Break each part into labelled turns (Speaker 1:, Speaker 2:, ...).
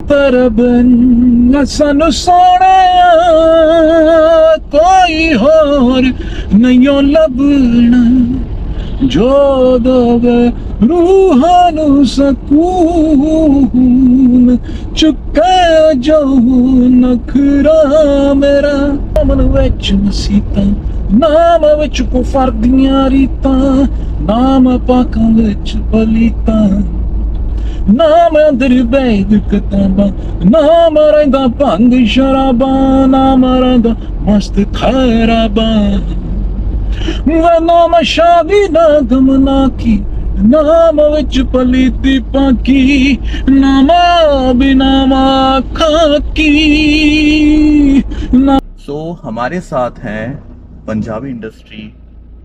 Speaker 1: तरबन सानू सोहणिया कोई होर नहीं लभना जो दवे रूहां नू सकून चुके जो नखरा मेरा मन विच मसीतां नाम विच कुफर दियां रीतां नाम पाकां विच पलीतां नाम अंदर बैद किताबां नाम रहिंदा भंग शराबां नाम रहिंदा मस्त खैराबां वे नाम शादी ना गमना की नाम विच पलीती पाकी नामा बिना खाकी।
Speaker 2: सो हमारे साथ हैं Punjabi industry,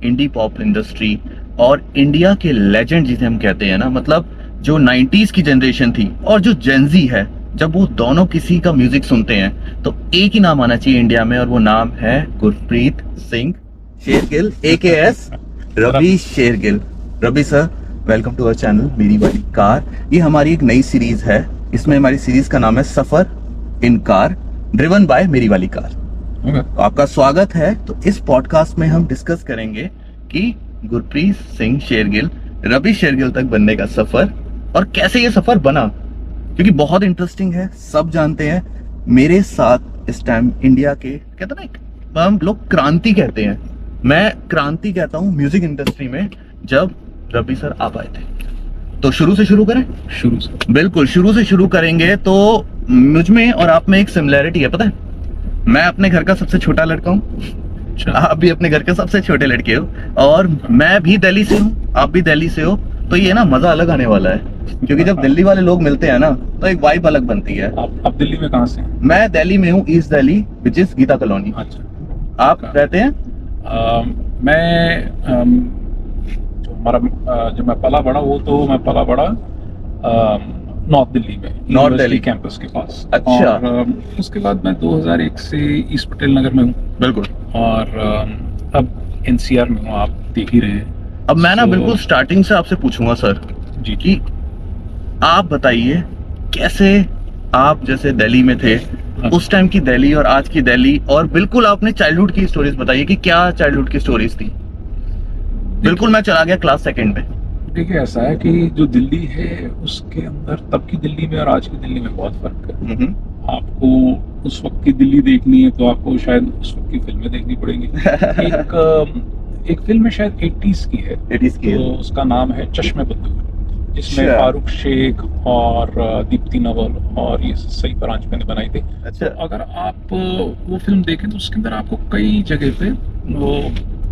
Speaker 2: indie pop industry और इंडिया के लेजेंड जिसे हम कहते हैं ना, मतलब जो 90s की जनरेशन थी और जो जेनजी है, जब वो दोनों किसी का म्यूजिक सुनते हैं तो एक ही नाम आना चाहिए इंडिया में, और वो नाम है Gurpreet Singh Shergill AKS Ravi Shergill. Ravi sir, welcome to our channel मेरी वाली कार। ये हमारी एक नई सीरीज है, इसमें हमारी सीरीज का नाम है सफर इन कार ड्रिवन बाय मेरी वाली कार। तो आपका स्वागत है। तो इस पॉडकास्ट में हम डिस्कस करेंगे कि गुरप्रीत सिंह शेरगिल रवि शेरगिल तक बनने का सफर और कैसे ये सफर बना, क्योंकि बहुत इंटरेस्टिंग है। सब जानते हैं मेरे साथ इस टाइम इंडिया के कहते ना, हम लोग क्रांति कहते हैं, मैं क्रांति कहता हूँ म्यूजिक इंडस्ट्री में, जब रवि सर आ पाए थे। तो शुरू से शुरू करें?
Speaker 1: शुरू से
Speaker 2: बिल्कुल शुरू से शुरू करेंगे। तो मुझ में और आप में एक सिमिलैरिटी है, पता है, मैं अपने घर का सबसे छोटा लड़का हूँ, आप भी अपने घर के सबसे छोटे लड़के हो, और मैं भी दिल्ली से हूँ, आप भी दिल्ली से हो। तो ये ना मजा अलग आने वाला है, क्योंकि जब दिल्ली वाले लोग मिलते हैं ना तो एक वाइब अलग बनती है।
Speaker 1: आप दिल्ली में कहाँ से हैं?
Speaker 2: मैं दिल्ली में हूँ, east Delhi, which is Geeta Colony.
Speaker 1: अच्छा,
Speaker 2: आप रहते हैं?
Speaker 1: मैं जो मैं पला बड़ा, वो तो मैं पला बड़ा नॉर्थ दिल्ली में,
Speaker 2: नॉर्थ दिल्ली
Speaker 1: कैंपस के पास।
Speaker 2: अच्छा।
Speaker 1: और उसके बाद मैं 2001 से ईस्ट पटेल नगर में हूँ।
Speaker 2: बिल्कुल।
Speaker 1: और अब NCR में हूँ, आप देख ही रहे हैं।
Speaker 2: अब मैं ना बिल्कुल स्टार्टिंग से आपसे पूछूंगा सर
Speaker 1: जी
Speaker 2: कि आप बताइए कैसे आप जैसे दिल्ली में थे, उस टाइम की दिल्ली और आज की दिल्ली, और बिल्कुल आपने चाइल्डहुड की स्टोरीज बताइए कि क्या चाइल्डहुड की स्टोरीज थी। बिल्कुल मैं चला गया क्लास 2 में।
Speaker 1: देखिए, ऐसा है कि जो दिल्ली है उसके अंदर तब की दिल्ली में और आज की दिल्ली में बहुत फर्क है। आपको उस वक्त की दिल्ली देखनी है तो आपको शायद उस वक्त की फिल्में देखनी पड़ेंगी। एक फिल्म है शायद 80s की है,
Speaker 2: 80s की है,
Speaker 1: तो उसका नाम है चश्मे बंदूक, जिसमें फारूक शेख और दीप्ति नवल और ये सही परांजपे ने बनाई थी।
Speaker 2: अच्छा।
Speaker 1: तो अगर आप वो फिल्म देखें तो उसके अंदर आपको कई जगह पे वो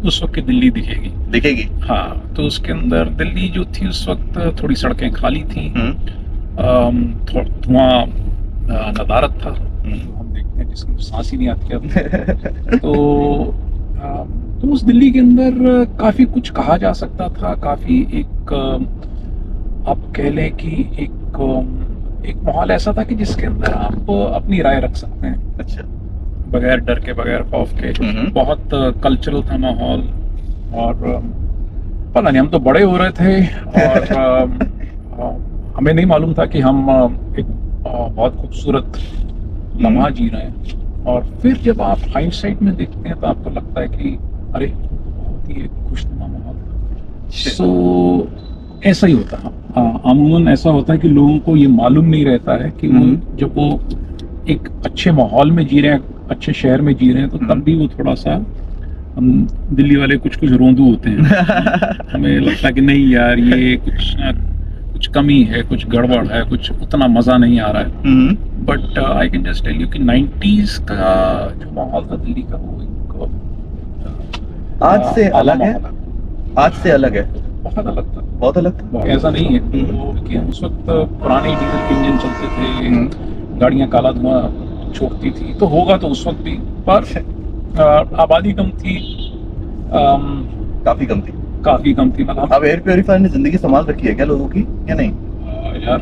Speaker 1: उस वक्त की दिल्ली दिखेगी। हाँ, तो उसके अंदर दिल्ली जो थी उस वक्त थोड़ी सड़कें खाली थी, धुआं नदारत था, हम देखते हैं जिसकी सांस ही नहीं आती अब। तो उस दिल्ली के अंदर काफी कुछ कहा जा सकता था, काफी एक आप कह लें कि एक माहौल ऐसा था कि जिसके अंदर आप अपनी राय रख सकते हैं।
Speaker 2: अच्छा।
Speaker 1: बगैर डर के, बगैर खौफ के। बहुत कल्चरल था माहौल, और पता नहीं, हम तो बड़े हो रहे थे और हमें नहीं मालूम था कि हम एक बहुत खूबसूरत लम्हा जी रहे हैं। और फिर जब आप हाइंडसाइट में देखते हैं तो आपको लगता है कि अरे बहुत ही खुशनुमा माहौल था। सो ऐसा ही होता है, अमूमन ऐसा होता है कि लोगों को ये मालूम नहीं रहता है कि वो जब वो एक अच्छे माहौल में जी रहे हैं, अच्छे शहर में जी रहे हैं, तो तब भी वो थोड़ा सा, हम दिल्ली वाले कुछ रोंदू होते हैं। हमें लगता है कि नहीं यार, ये कुछ कमी है, कुछ गड़बड़ है, कुछ उतना मजा नहीं आ रहा है। But I can just tell you कि 90s का जो माहौल था दिल्ली का, वो
Speaker 2: आज से अलग है। आज से अलग है,
Speaker 1: बहुत अलग था,
Speaker 2: बहुत अलग था।
Speaker 1: ऐसा नहीं है कि उस वक्त पुराने डीजल के इंजन चलते थे, गाड़ियां काला धुआं छोड़ती थी, तो होगा तो उस वक्त भी, पर आबादी कम थी,
Speaker 2: काफी कम थी। मतलब अब एयर प्योरीफायर ने जिंदगी संभाल रखी है क्या लोगों की, या नहीं?
Speaker 1: यार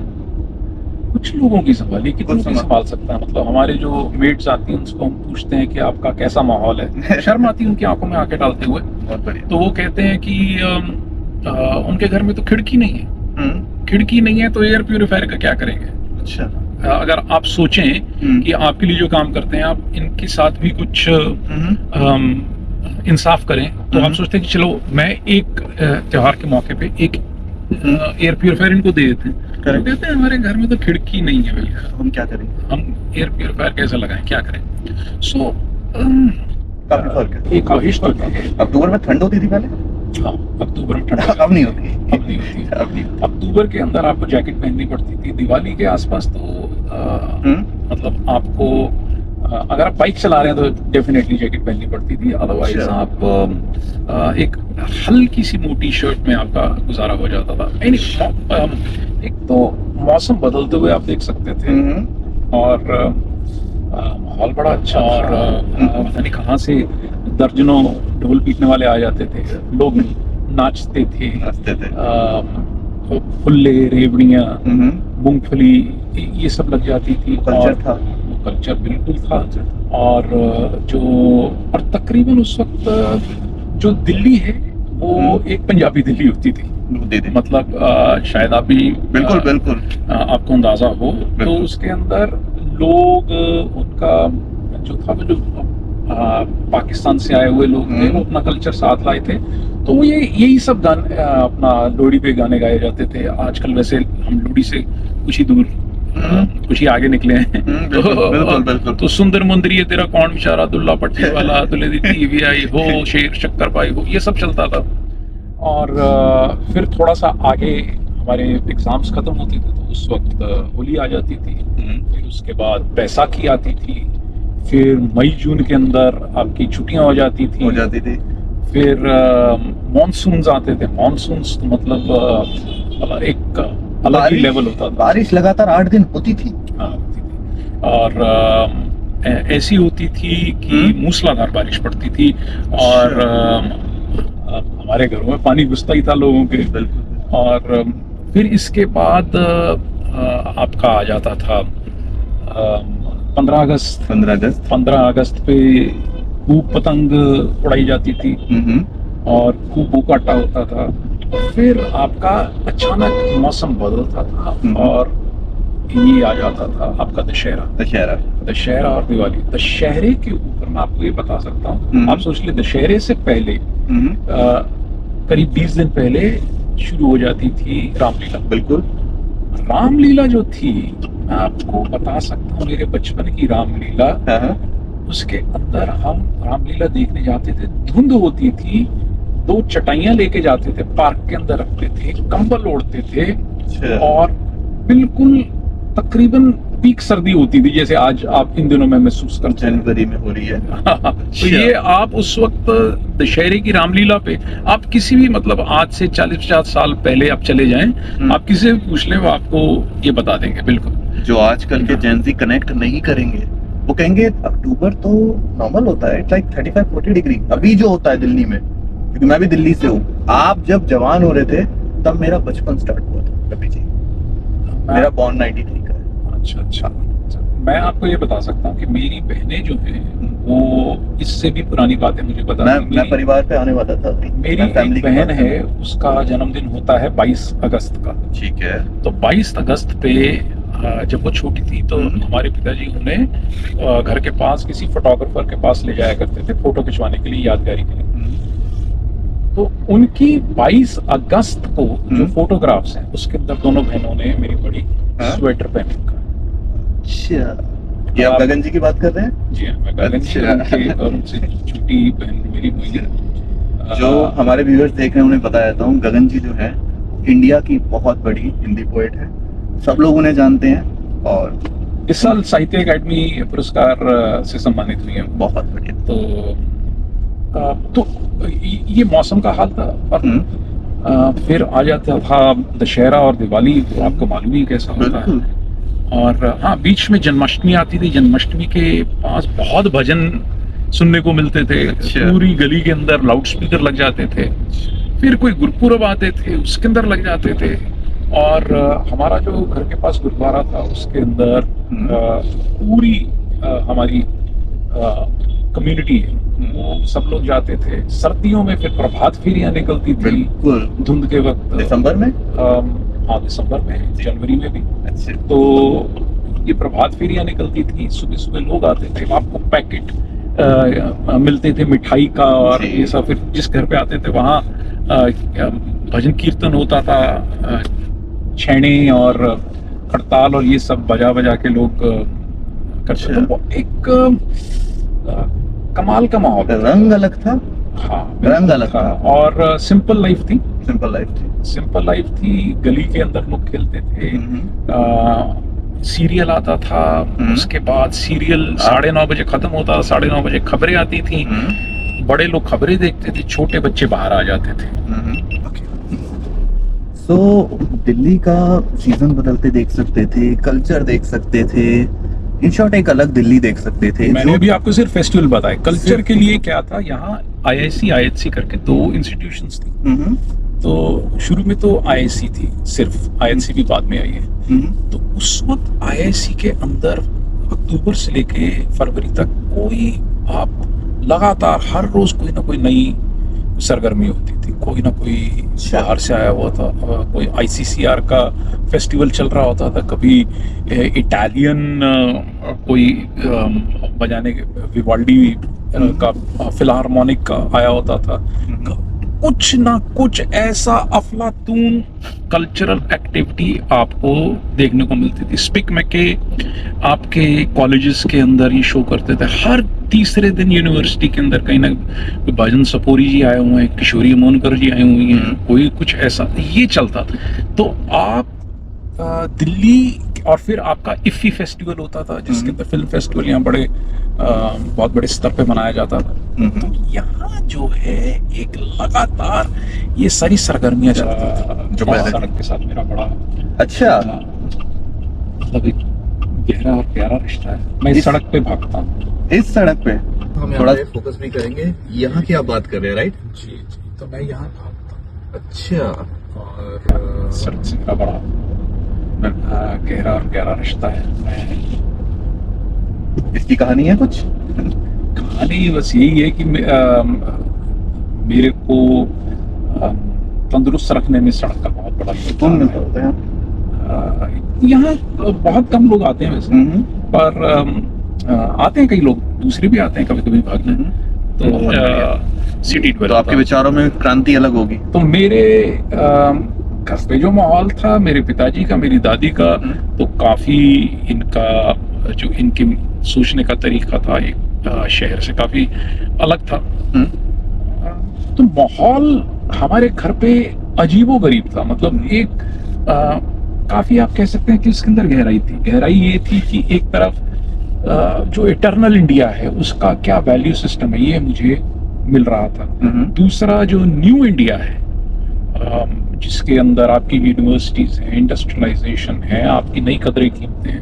Speaker 1: कुछ लोगों की संभाली, कितनों की संभाल सकता है। मतलब हमारे जो मेट्स आती हैं उनको हम पूछते हैं कि आपका कैसा माहौल है, शर्म आती है उनकी आंखों में आंखें डालते हुए।
Speaker 2: बहुत बढ़िया।
Speaker 1: तो वो कहते हैं कि उनके घर में तो खिड़की नहीं है, खिड़की नहीं है तो एयर प्योरीफायर का क्या करेंगे।
Speaker 2: अच्छा।
Speaker 1: अगर आप सोचें कि आपके लिए जो काम करते हैं आप इनके साथ भी कुछ इंसाफ करें, तो आप सोचते हैं कि चलो मैं एक त्योहार के मौके पे एक एयर प्योरीफायर इनको दे देते हैं। तो कहते हैं हमारे घर में तो खिड़की नहीं है भैया,
Speaker 2: हम क्या करें,
Speaker 1: हम एयर प्योरीफायर कैसे लगाएं, क्या करें। सो
Speaker 2: काफी फर्क है।
Speaker 1: एक काफी फर्क है।
Speaker 2: अक्टूबर में ठंड होती थी पहले,
Speaker 1: हाँ अक्टूबर में ठंड
Speaker 2: अब नहीं होती,
Speaker 1: अब नहीं होती। अक्टूबर के अंदर आपको जैकेट पहननी पड़ती थी। दिवाली के आसपास तो मतलब आपको अगर आप बाइक चला रहे हैं तो डेफिनेटली जैकेट पहननी पड़ती थी, अदरवाइज आप एक हल्की सी मोटी शर्ट में आपका गुजारा हो जाता था। एक तो मौसम बदलते हुए आप देख सकते थे और माहौल बड़ा अच्छा, और पता नहीं कहाँ से दर्जनों ढोल पीटने वाले आ जाते थे, लोग नाचते थे, फुल्ले, रेवड़ियाँ, मूंगफली, ये सब लग जाती थी। कल्चर बिल्कुल था। और तकरीबन उस वक्त जो दिल्ली है वो एक पंजाबी दिल्ली होती थी। मतलब शायद आप भी बिल्कुल आपको अंदाजा हो, तो उसके अंदर लोग उनका जो था, जो पाकिस्तान से आए हुए लोग थे, वो अपना कल्चर साथ लाए थे। तो वो यही सब गाने अपना लोहड़ी पे गाने गाए जाते थे। आजकल वैसे हम लोहड़ी से कुछ ही दूर कुछ ही आगे निकले हैं। बिल्कुल। तो सुंदर मुंदरिये तेरा कौन बेचारा, दुल्ला पट्टी वाला, दुल्हे दी टीवी आई हो, शेर शक्कर पाई हो, ये सब चलता था। और फिर थोड़ा सा आगे हमारे एग्जाम्स खत्म होते थे, तो उस वक्त होली आ जाती थी। फिर उसके बाद बैसाखी आती थी, फिर मई जून के अंदर आपकी छुट्टियां हो जाती थी। फिर मॉनसून्स आते थे। मॉनसून्स तो मतलब एक अलग ही लेवल होता था।
Speaker 2: बारिश लगातार 8 दिन होती थी।
Speaker 1: हाँ होती थी, और ऐसी होती थी कि मूसलाधार बारिश पड़ती थी, और हमारे घरों में पानी घुसता ही था लोगों के। और फिर इसके बाद आपका आ जाता था 15 अगस्त पे खूब पतंग उड़ाई जाती थी और खूब बुकाटा होता था। फिर आपका अचानक मौसम बदलता था और ये आ जाता था आपका दशहरा और दिवाली। दशहरे के ऊपर मैं आपको ये बता सकता हूँ, आप सोच ले दशहरे से पहले करीब 20 दिन पहले शुरू हो जाती थी रामलीला।
Speaker 2: बिल्कुल,
Speaker 1: रामलीला जो थी, मैं आपको बता सकता हूँ, मेरे बचपन की रामलीला, उसके अंदर हम रामलीला देखने जाते थे। धुंध होती थी, 2 चटाइयां लेके जाते थे, पार्क के अंदर रखते थे, कंबल ओढ़ते थे, और बिल्कुल तकरीबन पीक सर्दी होती थी, जैसे आज आप इन दिनों में महसूस करते हैं,
Speaker 2: जनवरी में हो रही है।
Speaker 1: तो ये आप उस वक्त दशहरे की रामलीला पे आप किसी भी, मतलब आज से 40-50 साल पहले आप चले जाएं, आप किसी से पूछ लें, वो आपको ये बता देंगे। बिल्कुल,
Speaker 2: जो आजकल के जेनजी कनेक्ट नहीं करेंगे, वो कहेंगे अक्टूबर तो नॉर्मल होता है, लाइक 35-40 डिग्री अभी जो होता है दिल्ली में, क्योंकि मैं भी दिल्ली से हूँ। आप जब जवान हो रहे थे तब मेरा बचपन स्टार्ट हुआ था कभी जी, मेरा बॉर्न 93 का है।
Speaker 1: अच्छा। मैं आपको ये बता सकता हूँ कि मेरी बहनें जो हैं वो इससे भी पुरानी बातें मुझे बता।
Speaker 2: मैं परिवार पे आने वाला था।
Speaker 1: मेरी एक बहन है, उसका जन्मदिन होता है 22 अगस्त का।
Speaker 2: ठीक है।
Speaker 1: तो 22 अगस्त पे जब वो छोटी थी तो हमारे पिताजी उन्हें घर के पास किसी फोटोग्राफर के पास ले जाया करते थे फोटो खिंचवाने के लिए, यादगारी के लिए। तो उनकी 22 अगस्त को जो फोटोग्राफ्स हैं उसके अंदर दोनों बहनों ने, मेरी बड़ी, स्वेटर पहन रखा।
Speaker 2: अच्छा, ये आप गगन जी की बात कर रहे हैं?
Speaker 1: जी हाँ, मैं गगन जी और उनसे छोटी बहन मेरी मोहिनी।
Speaker 2: जो हमारे व्यूअर्स देख रहे हैं उन्हें बता देता हूँ, गगन जी जो है इंडिया की बहुत बड़ी हिंदी पोएट है, सब लोग उन्हें जानते हैं, और
Speaker 1: इस साल साहित्य अकादमी पुरस्कार से सम्मानित हुई है।
Speaker 2: बहुत बढ़िया।
Speaker 1: तो ये मौसम का हाल था। और फिर आ जाता था दशहरा और दिवाली, तो आपको मालूम ही कैसा होता है। और हाँ, बीच में जन्माष्टमी आती थी। जन्माष्टमी के पास बहुत भजन सुनने को मिलते थे। पूरी गली के अंदर लाउड स्पीकर लग जाते थे। फिर कोई गुरपुरब आते थे, उसके अंदर लग जाते थे। और हमारा जो घर के पास गुरुद्वारा था उसके अंदर पूरी हमारी कम्युनिटी है, वो सब लोग जाते थे। सर्दियों में फिर प्रभात फेरियां निकलती थी धुंध के वक्त।
Speaker 2: दिसंबर में?
Speaker 1: हाँ, दिसंबर में, जनवरी में भी।
Speaker 2: अच्छा।
Speaker 1: तो ये प्रभात फेरियां निकलती थी, सुबह सुबह लोग आते थे, आपको पैकेट मिलते थे मिठाई का और ये सब। फिर जिस घर पे आते थे वहाँ भजन कीर्तन होता था, छैने और खड़ताल और ये सब बजा बजा के लोग करते थे। वो एक कमाल का माहौल,
Speaker 2: रंग अलग था।
Speaker 1: हाँ,
Speaker 2: रंग अलग था
Speaker 1: और सिंपल लाइफ थी।
Speaker 2: सिंपल लाइफ
Speaker 1: थी, गली के अंदर लोग खेलते थे। सीरियल आता था, उसके बाद सीरियल 9:30 बजे खत्म होता, 9:30 बजे खबरें आती थी। बड़े लोग खबरें देखते थे, छोटे बच्चे बाहर आ जाते थे।
Speaker 2: तो दिल्ली का सीजन बदलते देख सकते थे, कल्चर देख सकते थे, इन शॉर्ट एक अलग दिल्ली देख सकते थे।
Speaker 1: मैंने अभी आपको सिर्फ फेस्टिवल बताए। कल्चर के लिए क्या था, यहाँ IIC IHC करके 2 इंस्टीट्यूशंस थी। तो शुरू में तो IIC थी सिर्फ, IHC भी बाद में आई है। तो उस वक्त IIC के अंदर अक्टूबर से लेके फरवरी तक कोई आप लगातार हर रोज कोई ना कोई नई सरगर्मी होती थी। कोई ना कोई बाहर से आया हुआ था, कोई ICCR का फेस्टिवल चल रहा होता था, कभी इटालियन कोई बजाने विवाल्डी का फिलहार्मोनिक का आया होता था। कुछ ना कुछ ऐसा अफलातून कल्चरल एक्टिविटी आपको देखने को मिलती थी। स्पिक में के आपके कॉलेजेस के अंदर ये शो करते थे। हर तीसरे दिन यूनिवर्सिटी के अंदर कहीं ना कोई भजन सपोरी जी आए हुए हैं, किशोरी मोनकर जी आई हुई हैं, कोई कुछ ऐसा ये चलता था। तो आप दिल्ली, और फिर आपका इफ्फी फेस्टिवल होता था जिसके अंदर फिल्म फेस्टिवल यहाँ बहुत बड़े स्तर पे मनाया जाता था। तो यहाँ जो है एक लगातार ये सारी सरगर्मियां चलती थी। जो सड़क के साथ मेरा बड़ा मतलब एक गहरा और प्यारा रिश्ता है। मैं इस सड़क पे भागता हूँ।
Speaker 2: इस सड़क पे हम थोड़ा फोकस भी करेंगे। यहाँ की आप बात कर रहे हैं, राइट?
Speaker 1: जी, तो मैं यहाँ भागता हूँ।
Speaker 2: अच्छा।
Speaker 1: और सड़क से मेरा बड़ा गहरा और प्यारा रिश्ता है।
Speaker 2: इसकी कहानी है कुछ?
Speaker 1: कहानी बस यही है कि मेरे को तंदुरुस्त रखने में सड़क का बहुत बड़ा योगदान है। यहाँ बहुत कम लोग आते हैं वैसे, पर आते हैं कई लोग, दूसरे भी आते हैं कभी कभी भागने। तो सिटी
Speaker 2: तो आपके विचारों में क्रांति अलग होगी।
Speaker 1: तो मेरे घर पे जो माहौल था, मेरे पिताजी का, मेरी दादी का, तो काफी इनका जो इनके सोचने का तरीका था एक शहर से काफी अलग था। तो माहौल हमारे घर पे अजीबोगरीब था। मतलब एक काफी आप कह सकते हैं कि उसके अंदर गहराई थी। गहराई ये थी कि एक तरफ जो इटर्नल इंडिया है उसका क्या वैल्यू सिस्टम है ये मुझे मिल रहा था। दूसरा जो न्यू इंडिया है जिसके अंदर आपकी यूनिवर्सिटीज हैं, इंडस्ट्रियलाइजेशन है, आपकी नई कदरें कीमतें हैं,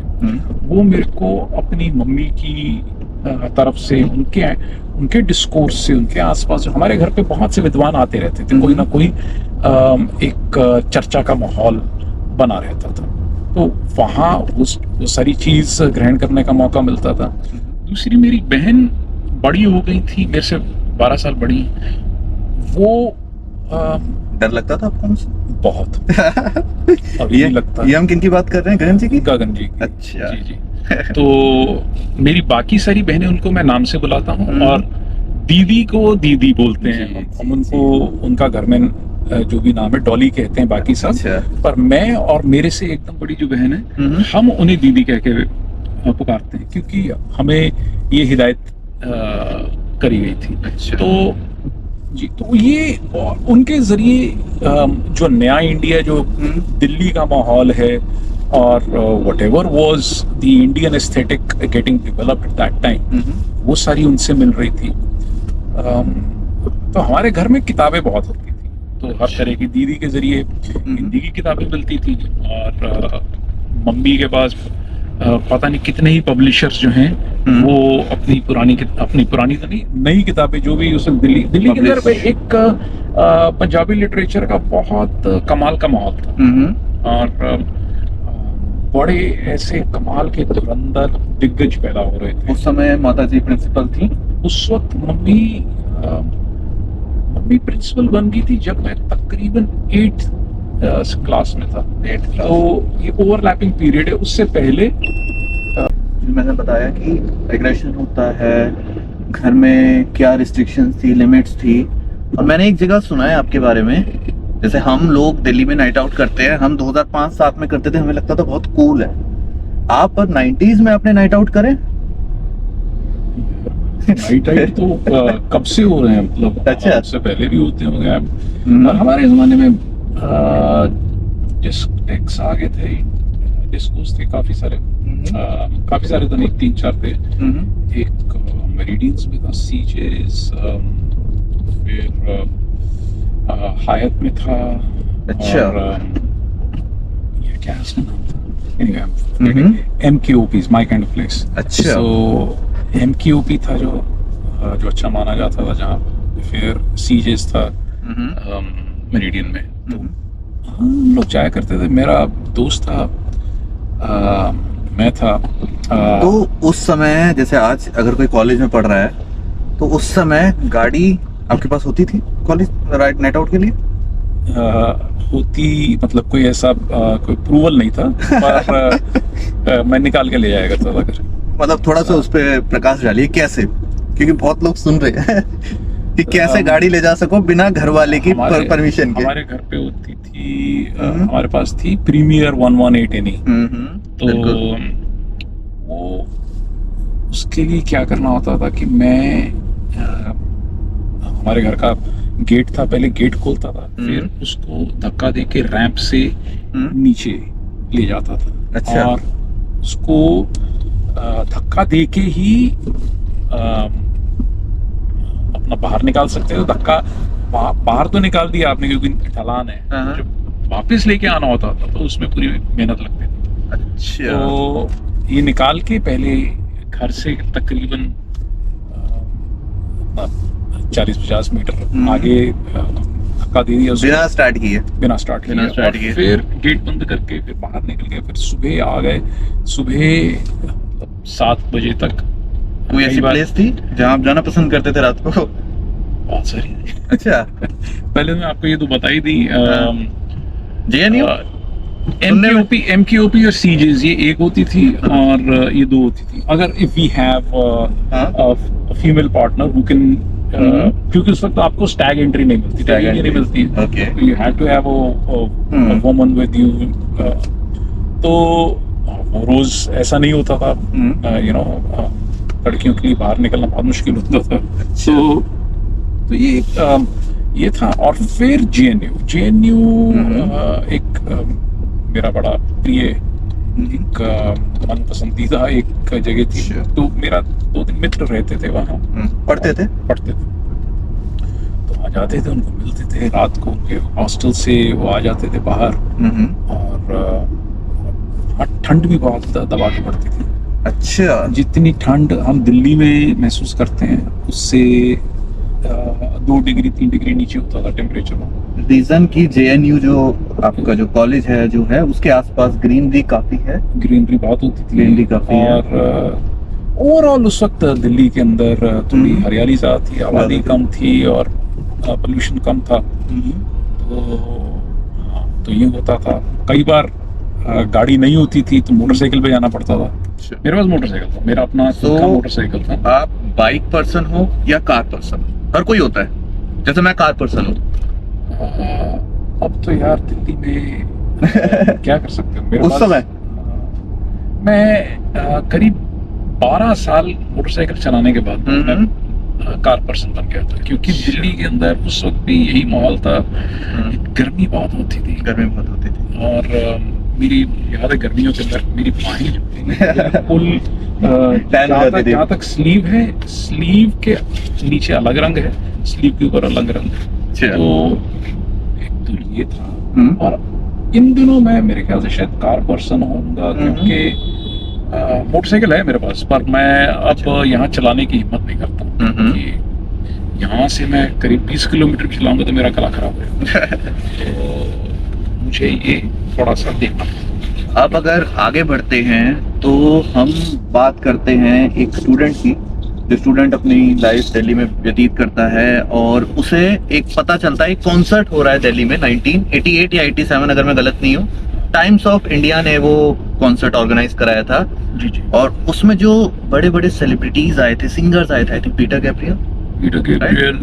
Speaker 1: वो मेरे को अपनी मम्मी की तरफ से, उनके डिस्कोर्स से, उनके आसपास हमारे घर पे बहुत से विद्वान आते रहते थे। कोई ना कोई एक चर्चा का माहौल बना रहता था। तो वहाँ वो सारी चीज ग्रहण करने का मौका मिलता था। दूसरी मेरी बहन बड़ी हो गई थी, मेरे से 12 साल बड़ी। वो
Speaker 2: डर लगता था आपको मुझसे?
Speaker 1: बहुत। अभी
Speaker 2: ये
Speaker 1: लगता
Speaker 2: है। ये हम किन की बात कर रहे हैं? गगन जी की?
Speaker 1: गगन जी।
Speaker 2: अच्छा।
Speaker 1: जी। तो मेरी बाकी सारी बहनें, उनको मैं नाम से बुलाता हूँ, और दीदी को दीदी बोलते हैं हम उनको। उनका घर में जो भी नाम है डॉली कहते हैं बाकी सब। पर मैं और मेरे से एकदम बड़ी जो बहन है, हम उन्हें दीदी कह के पुकारते हैं, क्योंकि हमें ये हिदायत करी गई थी।
Speaker 2: अच्छा।
Speaker 1: तो जी, तो ये उनके जरिए जो नया इंडिया, जो दिल्ली का माहौल है, और whatever was the Indian aesthetic getting developed at that time, वो सारी उनसे मिल रही थी। तो हमारे घर में किताबें बहुत होती थी, तो हर तरह की, दीदी के जरिए हिंदी की किताबें मिलती थी, और मम्मी के पास पता नहीं कितने ही पब्लिशर्स जो हैं, वो अपनी पुरानी तो नहीं, नई किताबें जो भी उस दिल्ली के अंदर पे एक पंजाबी लिटरेचर का बहुत कमाल का माहौल था। और बड़े ऐसे कमाल के धुरंधर दिग्गज पैदा हो रहे थे।
Speaker 2: उस समय माता जी प्रिंसिपल थी?
Speaker 1: उस वक्त मम्मी प्रिंसिपल बन गई थी जब मैं तकरीबन 8th क्लास में था। तो ये ओवरलैपिंग पीरियड है। उससे पहले
Speaker 2: मैंने बताया कि एग्रेशन होता है, घर में क्या रिस्ट्रिक्शंस थी, लिमिट्स थी। और मैंने एक जगह सुना है आपके बारे में, जैसे हम लोग दिल्ली में नाइट आउट करते हैं, हम 2005-7 में करते थे, हमें लगता था बहुत कूल है। आप 90s में आपने नाइट आउट करे?
Speaker 1: नाइट आउट तो कब से हो रहे हैं, मतलब
Speaker 2: अच्छा।
Speaker 1: उससे पहले भी होते होंगे। और हमारे जमाने में डिस्क आ गए थे, डिस्कोस थे काफी सारे, तो नहीं, 3-4 थे। एक मेरिडियंस में था, सीजेस, फिर हायत में था।
Speaker 2: अच्छा।
Speaker 1: और ये क्या है उसका नाम था, MKOPs, my kind of place.
Speaker 2: अच्छा।
Speaker 1: सो MKOP था जो अच्छा माना जाता था, जहाँ फिर सीजेस था मेरिडियन में। तो हम लोग जाया करते थे, मेरा दोस्त था, मैं था।
Speaker 2: तो उस समय जैसे आज अगर कोई कॉलेज में पढ़ रहा है तो उस समय गाड़ी आपके पास होती थी कॉलेज राइट नाइट आउट के लिए?
Speaker 1: होती, मतलब कोई ऐसा कोई प्रूवल नहीं था, पर मैं निकाल के ले जाया करता था घर।
Speaker 2: मतलब थोड़ा सा उस पे प्रकाश डालिए, कैसे? क्योंकि बहुत लोग सुन रहे हैं कि कैसे गाड़ी ले जा सको बिना घर वाले की परमिशन के।
Speaker 1: हमारे घर पे होती थी, हमारे पास थी प्रीमियर 118 NE। तो वो उसके लिए क्या करना होता था कि मैं हमारे घर का गेट था, पहले गेट खोलता था, फिर उसको धक्का दे के रैंप से नीचे ले जाता था।
Speaker 2: अच्छा।
Speaker 1: और उसको धक्का दे के ही अपना बाहर निकाल सकते हो। धक्का बाहर तो निकाल दिया आपने क्योंकि ढलान है, जब वापस लेके आना होता था तो उसमें पूरी मेहनत लगती थी।
Speaker 2: अच्छा।
Speaker 1: तो ये निकाल के पहले घर से तकरीबन 40-50 मीटर आगे धक्का दे दिया,
Speaker 2: बिना स्टार्ट किए
Speaker 1: और फिर गेट बंद करके फिर बाहर निकल गए। फिर सुबह आ गए, सुबह 7 बजे तक।
Speaker 2: कोई ऐसी प्लेस थी जहाँ आप जाना पसंद करते थे रात को?
Speaker 1: बहुत सारी।
Speaker 2: अच्छा।
Speaker 1: पहले मैं आपको ये तो बताई थी,
Speaker 2: JNU,
Speaker 1: MKOP और सीजेस, ये एक होती थी और ये 2 होती थी। अगर if we have female partner who can, क्योंकि उस वक्त आपको स्टैग एंट्री नहीं मिलती, नहीं मिलती, you had to have a woman with you. तो रोज ऐसा नहीं होता था, यू नो, लड़कियों के लिए बाहर निकलना बहुत मुश्किल होता था। तो ये था। और फिर JNU एक मेरा बड़ा प्रिय, एक मन पसंदीदा एक जगह थी। तो मेरा 2-3 मित्र रहते थे वहाँ,
Speaker 2: पढ़ते थे।
Speaker 1: तो आ जाते थे, उनको मिलते थे रात को, उनके हॉस्टल से वो आ जाते थे बाहर। और ठंड भी बहुत दबा के पड़ती थी।
Speaker 2: अच्छा।
Speaker 1: जितनी ठंड हम दिल्ली में महसूस करते हैं उससे 2 डिग्री 3 डिग्री नीचे होता था टेम्परेचर।
Speaker 2: रीजन की JNU जो आपका जो कॉलेज है जो है उसके आसपास ग्रीनरी काफी है,
Speaker 1: ग्रीनरी बहुत होती थी,
Speaker 2: ग्रीनरी काफी
Speaker 1: और ओवरऑल उस वक्त दिल्ली के अंदर थोड़ी हरियाली ज्यादा थी, आबादी कम थी और पोल्यूशन कम था। तो ये होता था। कई बार गाड़ी नहीं होती थी तो मोटरसाइकिल पे जाना पड़ता था। मेरे पास मोटरसाइकिल था, मेरा अपना खुद का मोटरसाइकिल था।
Speaker 2: आप बाइक पर्सन हो या कार पर्सन? हर कोई होता है, जैसे मैं कार पर्सन हूँ।
Speaker 1: अब तो यार दिल्ली में क्या कर सकते हो। मेरे
Speaker 2: उस समय
Speaker 1: मैं करीब 12 साल मोटरसाइकिल चलाने के बाद मैं कार पर्सन बन गया था, क्योंकि दिल्ली के अंदर उस वक्त भी यही माहौल था। गर्मी बहुत होती थी, और मेरी याद है गर्मियों के अंदर मेरी बाहें जो थी बिल्कुल जहाँ तक स्लीव है, स्लीव के नीचे अलग रंग है, स्लीव के ऊपर अलग रंग है। तो एक तो ये था। और इन दिनों मैं मेरे ख्याल से शायद कार पर्सन होऊंगा, क्योंकि मोटरसाइकिल है मेरे पास, पर मैं अब यहाँ चलाने की हिम्मत नहीं करता कि यहाँ से मैं करीब 20 किलोमीटर भी चलाऊंगा तो मेरा गला खराब हो जाएगा। तो मुझे ये थोड़ा सा देखना।
Speaker 2: अब अगर आगे बढ़ते हैं तो हम बात करते हैं एक स्टूडेंट की, जो स्टूडेंट अपनी लाइफ दिल्ली में व्यतीत करता है और उसे एक पता चलता है एक कॉन्सर्ट हो रहा है दिल्ली में 1988 या 87 अगर मैं गलत नहीं हूँ, टाइम्स ऑफ इंडिया ने वो कॉन्सर्ट ऑर्गेनाइज कराया था
Speaker 1: जी जी।
Speaker 2: और उसमें जो बड़े बड़े सेलिब्रिटीज आए थे, सिंगर्स आए थे, I think Peter Gabriel,
Speaker 1: Peter Gabriel,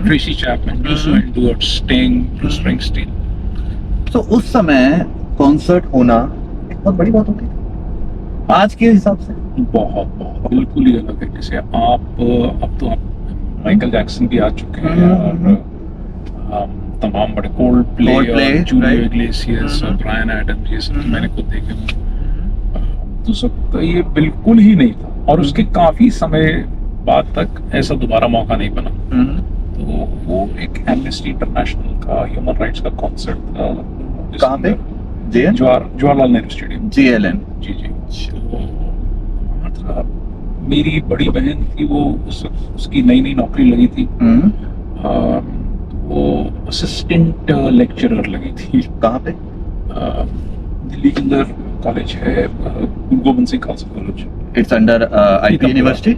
Speaker 1: Tracy Chapman, Bruce Wayne, Sting, Bruce Springsteen.
Speaker 2: तो उस समय कॉन्सर्ट होना एक बहुत बड़ी बात होती थी आज के हिसाब से।
Speaker 1: बहुत बहुत बिल्कुल ही अलग है। जैसे आप अब तो आप माइकल जैक्सन भी आ चुके हैं और तमाम बड़े कोल्डप्ले और जूलियो इग्लेसियस और ब्रायन एडम्स, ये सब मैंने खुद देखे हैं। तो सब ये बिल्कुल ही नहीं था और उसके काफी समय बाद तक ऐसा दोबारा मौका नहीं बना। तो वो एक एमनेस्टी इंटरनेशनल का ह्यूमन राइट्स का कॉन्सर्ट था।
Speaker 2: कहाँ पे?
Speaker 1: Jawaharlal Nehru stadium,
Speaker 2: JLN।
Speaker 1: जी जी। तो वहाँ था, मेरी बड़ी बहन थी, वो उसकी नई नई नौकरी लगी थी। वो असिस्टेंट लेक्चरर लगी थी।
Speaker 2: कहाँ पे?
Speaker 1: दिल्ली के अंदर कॉलेज है, Guru Gobind Singh Khalsa college.
Speaker 2: It's under IP university?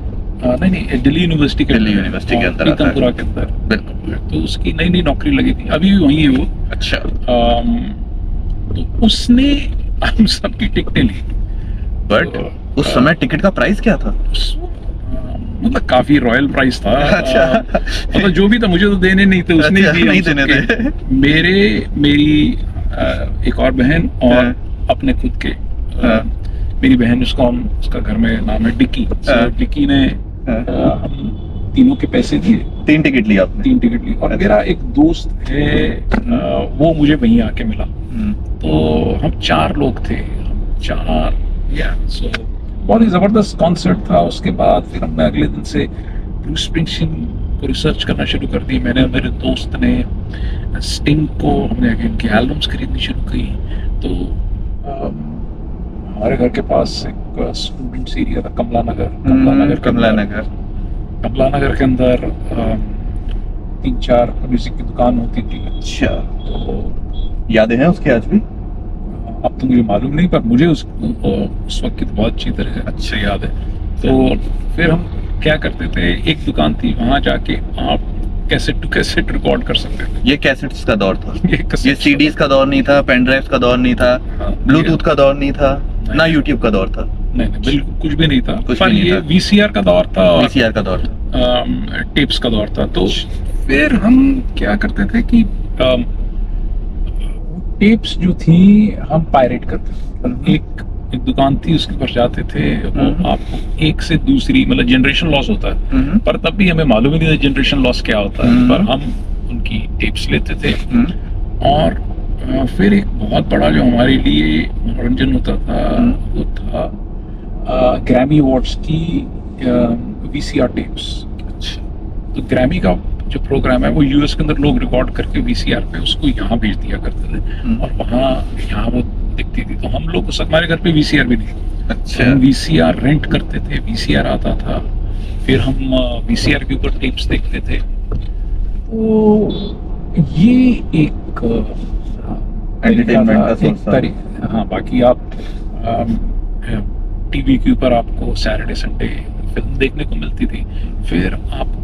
Speaker 1: नहीं, दिल्ली यूनिवर्सिटी के अंदर, पीतमपुरा के अंदर।
Speaker 2: बिल्कुल।
Speaker 1: तो उसकी नई नई नौकरी लगी थी, अभी भी वहीं है वो।
Speaker 2: अच्छा।
Speaker 1: तो उसने हम सबकी टिकटें ली,
Speaker 2: बट उस समय टिकट का प्राइस क्या था?
Speaker 1: मतलब काफी रॉयल प्राइस था।
Speaker 2: अच्छा।
Speaker 1: मतलब जो भी था, मुझे तो देने नहीं थे, उसने
Speaker 2: अच्छा,
Speaker 1: दिए
Speaker 2: नहीं देने थे।
Speaker 1: मेरी एक और बहन और अपने खुद के। मेरी बहन, उसका घर में नाम है डिक्की। डिक्की ने हम तीनों के पैसे दिए,
Speaker 2: 3 टिकट लिया आपने?
Speaker 1: 3 टिकट ली। और मेरा एक दोस्त है, वो मुझे वहीं आके मिला। तो हम 4 लोग थे, सो बहुत ही जबरदस्त कॉन्सर्ट था। उसके बाद फिर हमने अगले दिन से ब्रूस स्प्रिंगस्टीन को रिसर्च करना शुरू कर दी। मैंने, मेरे दोस्त ने स्टिंग को, हमने इनकी एल्बम्स खरीदनी शुरू की। तो हमारे घर के पास एक स्टूडेंट्स एरिया था, कमला नगर के अंदर 3-4 म्यूजिक की दुकान होती थी।
Speaker 2: अच्छा।
Speaker 1: तो
Speaker 2: यादें हैं उसकी आज भी?
Speaker 1: अब तो मुझे मालूम नहीं, पर मुझे उस वक्त की तो बहुत अच्छी तरह अच्छी याद है। तो फिर हम क्या करते थे, एक दुकान थी, वहां जाके आप कैसेट टू कैसेट रिकॉर्ड कर सकते थे।
Speaker 2: ये कैसेट्स का दौर था। ये
Speaker 1: CDs
Speaker 2: का दौर नहीं था, पेन ड्राइव का दौर नहीं था, ब्लूटूथ का दौर नहीं था, ना यूट्यूब का दौर था।
Speaker 1: नहीं, बिल्कुल कुछ भी नहीं था। पर ये VCR का दौर था,
Speaker 2: VCR का दौर था,
Speaker 1: टेप्स का दौर था। तो फिर हम क्या करते थे कि टेप्स जो थी हम पायरेट करते थे। एक दुकान थी, उसके पास जाते थे, वो आपको एक से दूसरी, मतलब जनरेशन लॉस होता है, पर तब भी हमें मालूम ही नहीं था जनरेशन लॉस क्या होता है। पर हम उनकी टेप्स लेते थे और फिर एक बहुत बड़ा जो हमारे लिए मनोरंजन होता था, वो था ग्रैमी अवार्ड्स की VCR टेप्स। तो ग्रैमी का जो प्रोग्राम है वो US के अंदर लोग रिकॉर्ड करके VCR पे उसको यहाँ भेज दिया करते थे और यहाँ वो दिखती थी। तो हम लोग, हमारे घर पे VCR भी नहीं।
Speaker 2: अच्छा।
Speaker 1: हम VCR रेंट करते थे, VCR आता था, फिर हम VCR के ऊपर टेप्स देखते थे। तो ये एक
Speaker 2: एंटरटेनमेंट का
Speaker 1: हाँ, बाकी आप टीवी के ऊपर आपको सैटरडे संडे फिल्म देखने को मिलती थी। फिर आपको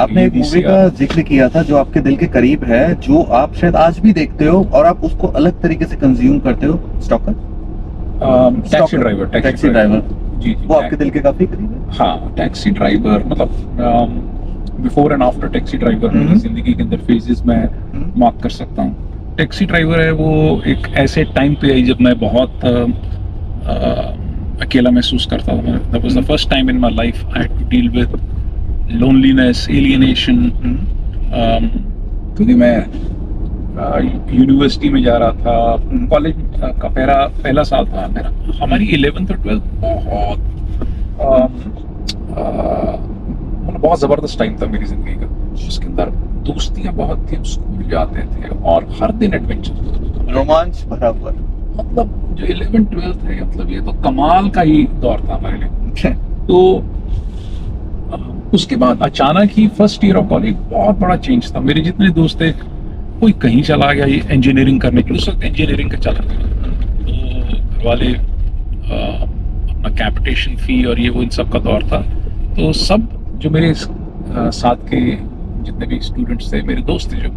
Speaker 2: आपने एक मूवी का जिक्र किया था जो आपके दिल के करीब है, जो आप शायद आज भी देखते हो और आप उसको अलग तरीके से कंज्यूम करते हो, स्टॉकर।
Speaker 1: टैक्सी ड्राइवर जी,
Speaker 2: वो आपके दिल के काफी करीब है।
Speaker 1: हाँ, टैक्सी ड्राइवर मतलब before and after taxi driver मेरी जिंदगी के अंदर फेजेस में मार्क कर सकता हूँ। टैक्सी ड्राइवर है वो एक ऐसे टाइम पे आई जब मैं बहुत अकेला महसूस करता था। That was the first time in my life I had to deal with loneliness, alienation. क्योंकि मैं यूनिवर्सिटी में जा रहा था, कॉलेज का पहला साल था मेरा। हमारी 11th और 12th बहुत जबरदस्त टाइम था मेरी जिंदगी का। उसके अंदर दोस्तियां बहुत थी, हम स्कूल जाते थे और हर दिन एडवेंचर,
Speaker 2: रोमांच भरा हुआ।
Speaker 1: मतलब जो 11th 12th है, मतलब ये तो कमाल का ही दौर था हमारे लिए। तो उसके बाद अचानक ही फर्स्ट ईयर ऑफ कॉलेज बहुत बड़ा चेंज था। मेरे जितने दोस्त थे, कोई कहीं चला गया ये इंजीनियरिंग करने के लिए, उस वक्त इंजीनियरिंग का चला गया। तो घर वाले अपना कैपिटेशन फी और ये वो इन सब का दौर था। तो सब जो मेरे साथ के जितने भी स्टूडेंट्स थे, मेरे दोस्त थे जो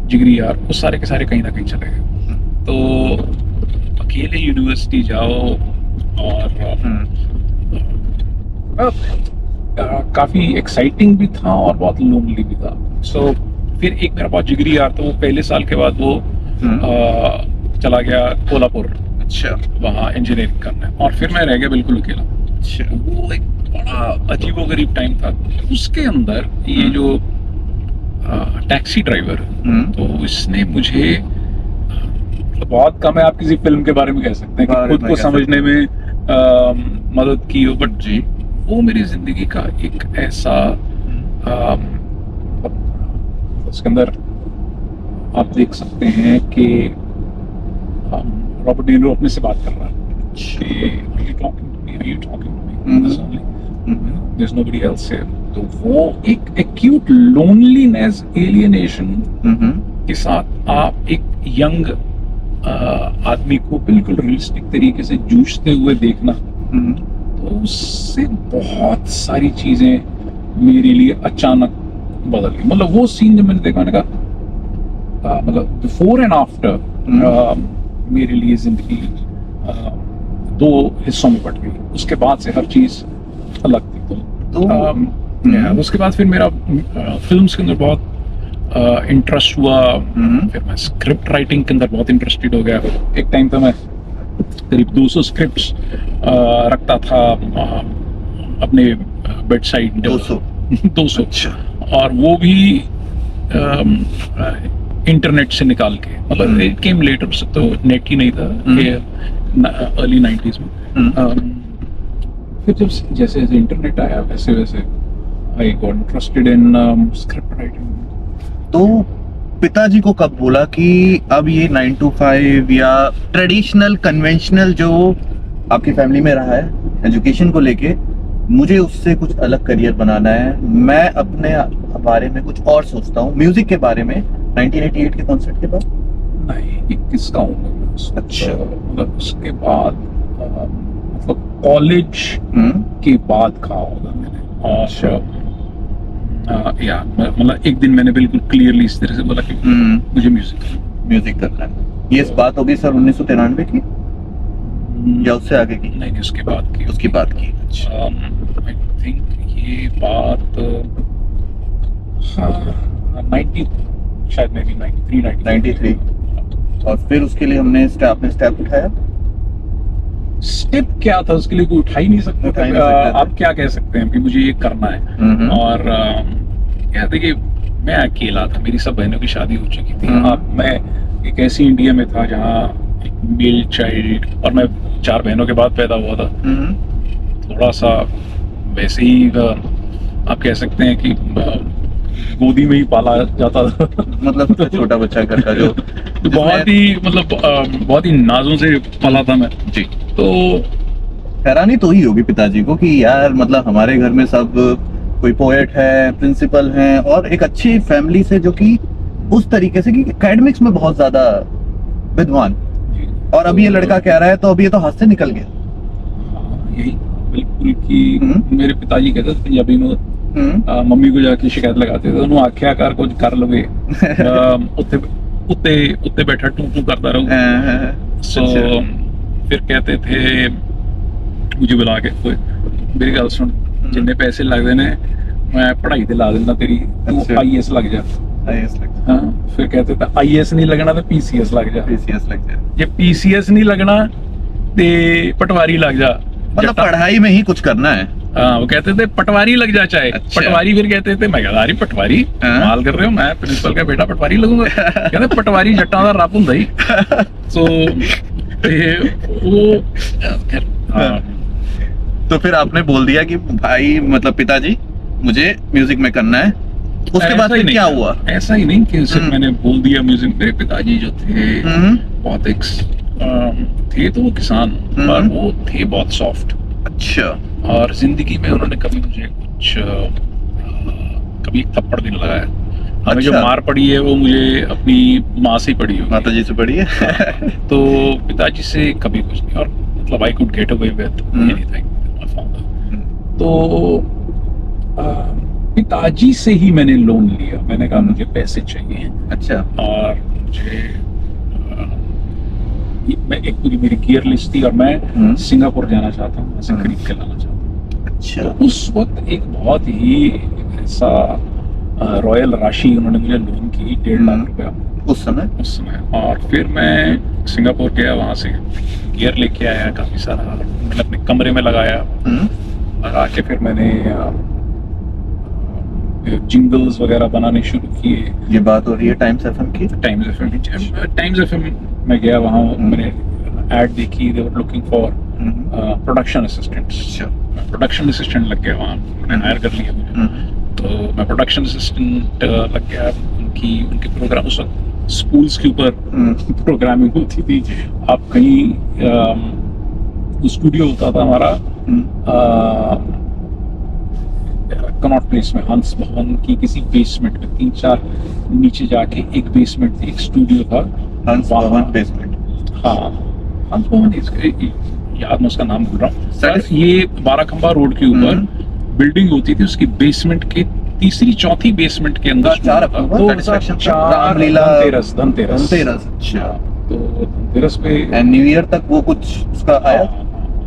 Speaker 1: जिगरी यार, वो सारे के सारे कहीं ना कहीं चले गए। तो अकेले यूनिवर्सिटी जाओ और काफी एक्साइटिंग भी था और बहुत लोनली भी था। सो फिर एक मेरा बहुत जिगरी यार था, वो पहले साल के बाद वो चला गया कोल्हापुर,
Speaker 2: अच्छा,
Speaker 1: वहाँ इंजीनियरिंग करने, और फिर मैं रह गया बिल्कुल अकेला।
Speaker 2: अच्छा,
Speaker 1: वो एक बड़ा अजीबोगरीब टाइम था। उसके अंदर ये जो टैक्सी ड्राइवर, तो इसने मुझे मतलब बहुत कम है आप किसी फिल्म के बारे में कह सकते हैं कि खुद को समझने में मदद की हो, बट जी वो मेरी जिंदगी का एक ऐसा उसके अंदर आप देख सकते हैं कि रॉबर्ट डी नीरो अपने से बात कर रहा है there's nobody else here। तो वो एक acute loneliness, alienation के साथ आप एक यंग आदमी को बिल्कुल रियलिस्टिक तरीके से जूझते हुए देखना, तो उससे बहुत सारी चीजें मेरे लिए अचानक बदल गई। मतलब वो सीन जब मैंने देखा, मैंने कहा मतलब बिफोर एंड आफ्टर मेरे लिए जिंदगी दो हिस्सों में बट गई। उसके बाद से हर चीज अलग थी। तो उसके बाद फिर मेरा फिल्म्स के अंदर बहुत इंटरेस्ट हुआ। फिर मैं स्क्रिप्ट राइटिंग के अंदर बहुत इंटरेस्टेड हो गया। एक टाइम पे मैं करीब 200 स्क्रिप्ट्स रखता था अपने बेड साइड। 200
Speaker 2: अच्छा।
Speaker 1: और वो भी इंटरनेट से निकाल के, मतलब इट केम लेटर, तो नेट ही नहीं था अर्ली 90s में। फिर जब जैसे जैसे इंटरनेट आया वैसे वैसे I got interested in script writing.
Speaker 2: तो पिताजी को कब बोला कि अब ये 9 to 5 या ट्रेडिशनल कन्वेंशनल जो आपकी फैमिली में रहा है एजुकेशन को लेके, मुझे उससे कुछ अलग करियर बनाना है, मैं अपने बारे में कुछ और सोचता हूँ, म्यूजिक के बारे में? 1988 के कॉन्सर्ट के बाद?
Speaker 1: नहीं, 21 का हूँ।
Speaker 2: अच्छा।
Speaker 1: मतलब उसके बाद मतलब कॉलेज के बाद कहा होगा मैंने। और या मतलब एक दिन मैंने बिल्कुल क्लियरली इस तरह से बोला कि मुझे म्यूजिक करना है।
Speaker 2: ये इस बात होगी सर 1993 की या उससे आगे की?
Speaker 1: नहीं, उसके बाद की।
Speaker 2: उसकी बात की।
Speaker 1: आई थिंक ये बात 90 शायद में भी 93।
Speaker 2: और फिर उसके लिए आपने स्टेप उठाया?
Speaker 1: स्टेप क्या था, उसके लिए कोई उठा ही नहीं सकते। आप क्या कह सकते हैं कि मुझे ये करना है। और क्या देखिए, मैं अकेला था, मेरी सब बहनों की शादी हो चुकी थी। मैं एक ऐसी इंडिया में था जहाँ एक मेल चाइल्ड, और मैं 4 बहनों के बाद पैदा हुआ था। थोड़ा सा वैसे ही आप कह सकते हैं कि गोदी में ही पाला जाता था।
Speaker 2: मतलब तो छोटा बच्चा घर का जो
Speaker 1: बहुत ही नाजों से पला था मैं जी। तो
Speaker 2: हैरानी तो ही होगी पिताजी को कि यार मतलब हमारे घर में सब कोई पोएट है, प्रिंसिपल हैं, और एक अच्छी फैमिली से जो कि उस तरीके से कि एकेडमिक्स में बहुत ज्यादा विद्वान, और अभी ये लड़का कह रहा है तो अभी ये तो हाथ से निकल गया।
Speaker 1: यही बिल्कुल कि मेरे पिताजी कहते थे पंजाबी में, मम्मी को जाके शिकायत लगाते थे, उन्होंने आख्या कर कुछ कर लवे, उत्ते बैठा टू टू करता रहूं। सो फिर कहते थे मुझे बुला के, मेरी गल सुन, जिन्ने पैसे लगते ने मैं पढ़ाई ते ला देना तेरी, तू IAS लग जा। हाँ, फिर कहते थे IAS नहीं लगना तो PCS लग जा। जे PCS नहीं लगना ते पटवारी लग जा।
Speaker 2: मतलब पढ़ाई में ही कुछ करना है।
Speaker 1: हाँ, वो कहते थे पटवारी लग जा चाहे। अच्छा। पटवारी फिर कहते थे, मैं कहता पटवारी माल कर रहे हो, मैं प्रिंसिपल का बेटा पटवारी लगूंगा। कहते पटवारी जट्टा दा रब हुंदा ही। सो वो
Speaker 2: तो फिर आपने बोल दिया कि भाई मतलब पिताजी मुझे म्यूजिक में करना है। उसके बाद फिर क्या हुआ?
Speaker 1: ऐसा ही नहीं कि सिर्फ मैंने बोल दिया म्यूजिक। मेरे पिताजी जो थे बहुत एक थे तो वो किसान, और वो थे बहुत सॉफ्ट।
Speaker 2: अच्छा।
Speaker 1: और जिंदगी में उन्होंने कभी मुझे कुछ कभी एक थप्पड़ नहीं लगाया। हमें जो मार पड़ी है वो मुझे अपनी माँ से पड़ी है,
Speaker 2: माता जी से पड़ी है।
Speaker 1: तो पिताजी से कभी कुछ नहीं। और मतलब I could get away with anything my father. तो पिताजी से ही मैंने लोन लिया। मैंने कहा मुझे पैसे चाहिए।
Speaker 2: अच्छा।
Speaker 1: और मुझे एक पूरी मेरी गियर लिस्ट थी और मैं सिंगापुर जाना चाहता हूँ, वहाँ से खरीद के लाना चाहता हूँ।
Speaker 2: अच्छा।
Speaker 1: तो उस वक्त एक बहुत ही ऐसा रॉयल राशि उन्होंने मुझे लोन की, 1.5 लाख रुपया
Speaker 2: उस समय।
Speaker 1: और फिर मैं सिंगापुर गया, वहाँ से गियर लेके आया काफ़ी सारा, मैंने अपने कमरे में लगाया और आके फिर मैंने जिंगल्स वगैरह बनाने शुरू किए।
Speaker 2: ये बात हो रही है टाइम्स एफएम की?
Speaker 1: टाइम्स एफएम में गया, वहाँ मैंने ऐड देखी, they were looking for production assistants. Production assistant लग गया वहाँ, उन्होंने हायर कर लिया मुझे। तो मैं प्रोडक्शन असिस्टेंट लग गया। उनके प्रोग्राम उस वक्त स्कूल्स के ऊपर प्रोग्रामिंग होती थी। आप कहीं स्टूडियो होता था हमारा कनॉट प्लेस में, हंस भवन की किसी बेसमेंट में, 3-4 नीचे जाके एक बेसमेंट थी, एक स्टूडियो था
Speaker 2: हंस भवन बेसमेंट।
Speaker 1: हाँ, हंस भवन, याद मैं उसका नाम भूल रहा हूँ। ये 12 खंबा रोड के ऊपर बिल्डिंग होती थी, उसकी बेसमेंट के तीसरी चौथी बेसमेंट के अंदर धनतेरस। अच्छा, तो धनतेरस पे
Speaker 2: न्यू ईयर तक वो कुछ उसका आया,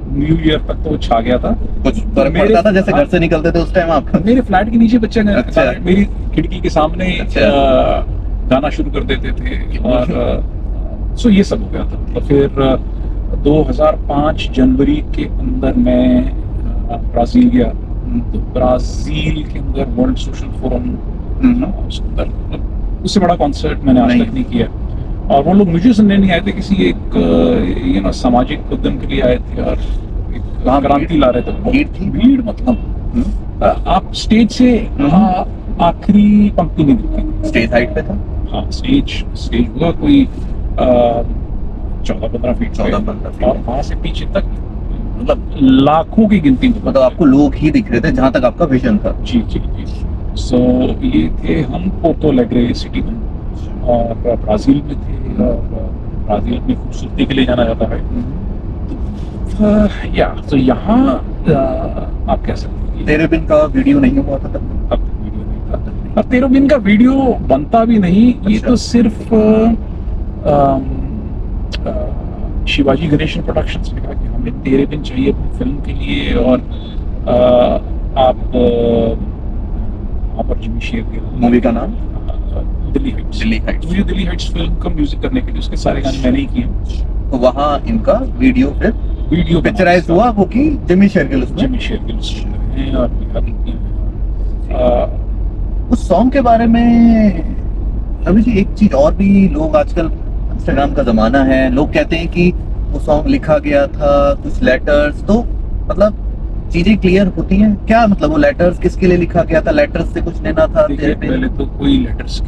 Speaker 1: न्यू ईयर तक तो छा गया था।
Speaker 2: कुछ फर्क पड़ता था जैसे घर से निकलते थे उस टाइम आप?
Speaker 1: मेरे फ्लैट के नीचे बच्चे मेरी खिड़की के सामने गाना शुरू कर देते थे और सो ये सब हो गया था। तो फिर 2005 जनवरी के अंदर मैं ब्राजील गया। तो ब्राजील के अंदर वर्ल्ड सोशल फोरम, उससे बड़ा कॉन्सर्ट मैंने आज तक नहीं किया। और वो लोग मुझे सुनने नहीं आए थे, किसी एक सामाजिक उद्यम के लिए आए थे और एक क्रांति ला रहे थे। भीड़ मतलब आप स्टेज से आखिरी पंक्ति नहीं दिखती।
Speaker 2: स्टेज हाइट पे था?
Speaker 1: हाँ, स्टेज होगा कोई 14-15 फीट, और वहां से पीछे तक मतलब लाखों की गिनती में,
Speaker 2: मतलब आपको लोग ही दिख रहे थे जहां तक आपका विजन था?
Speaker 1: जी। सो ये थे हम पोर्टो एलेग्रे सिटी में, और ब्राजील में थे, और ब्राजील अपनी खूबसूरती के लिए जाना जाता है। तो यहाँ आप कह सकते हैं
Speaker 2: तेरे बिन का वीडियो नहीं हुआ था तब?
Speaker 1: अब वीडियो नहीं था, अब तेरे बिन का वीडियो बनता भी नहीं। ये तो सिर्फ शिवाजी गणेशन प्रोडक्शंस ने कहा कि हमें तेरे बिन चाहिए अपनी फिल्म के लिए, और आप वहाँ पर जिमी शेरगिल,
Speaker 2: मूवी का नाम
Speaker 1: दिल्ली हाइट्स फिल्म का म्यूजिक करने के लिए उसके सारे गाने मैंने ही किए।
Speaker 2: तो वहाँ इनका वीडियो पिक्चराइज हुआ, वो की जिमी शेरगिल हैं
Speaker 1: और
Speaker 2: उस सॉन्ग के बारे में अभी जी एक चीज और भी, लोग आजकल इंस्टाग्राम का जमाना है, लोग कहते हैं कि वो सॉन्ग लिखा गया था कुछ लेटर्स, तो मतलब चीजें क्लियर होती हैं क्या? मतलब वो लेटर्स किसके लिए लिखा गया था? लेटर्स से कुछ लेना था?
Speaker 1: पहले तो कोई लेटर्स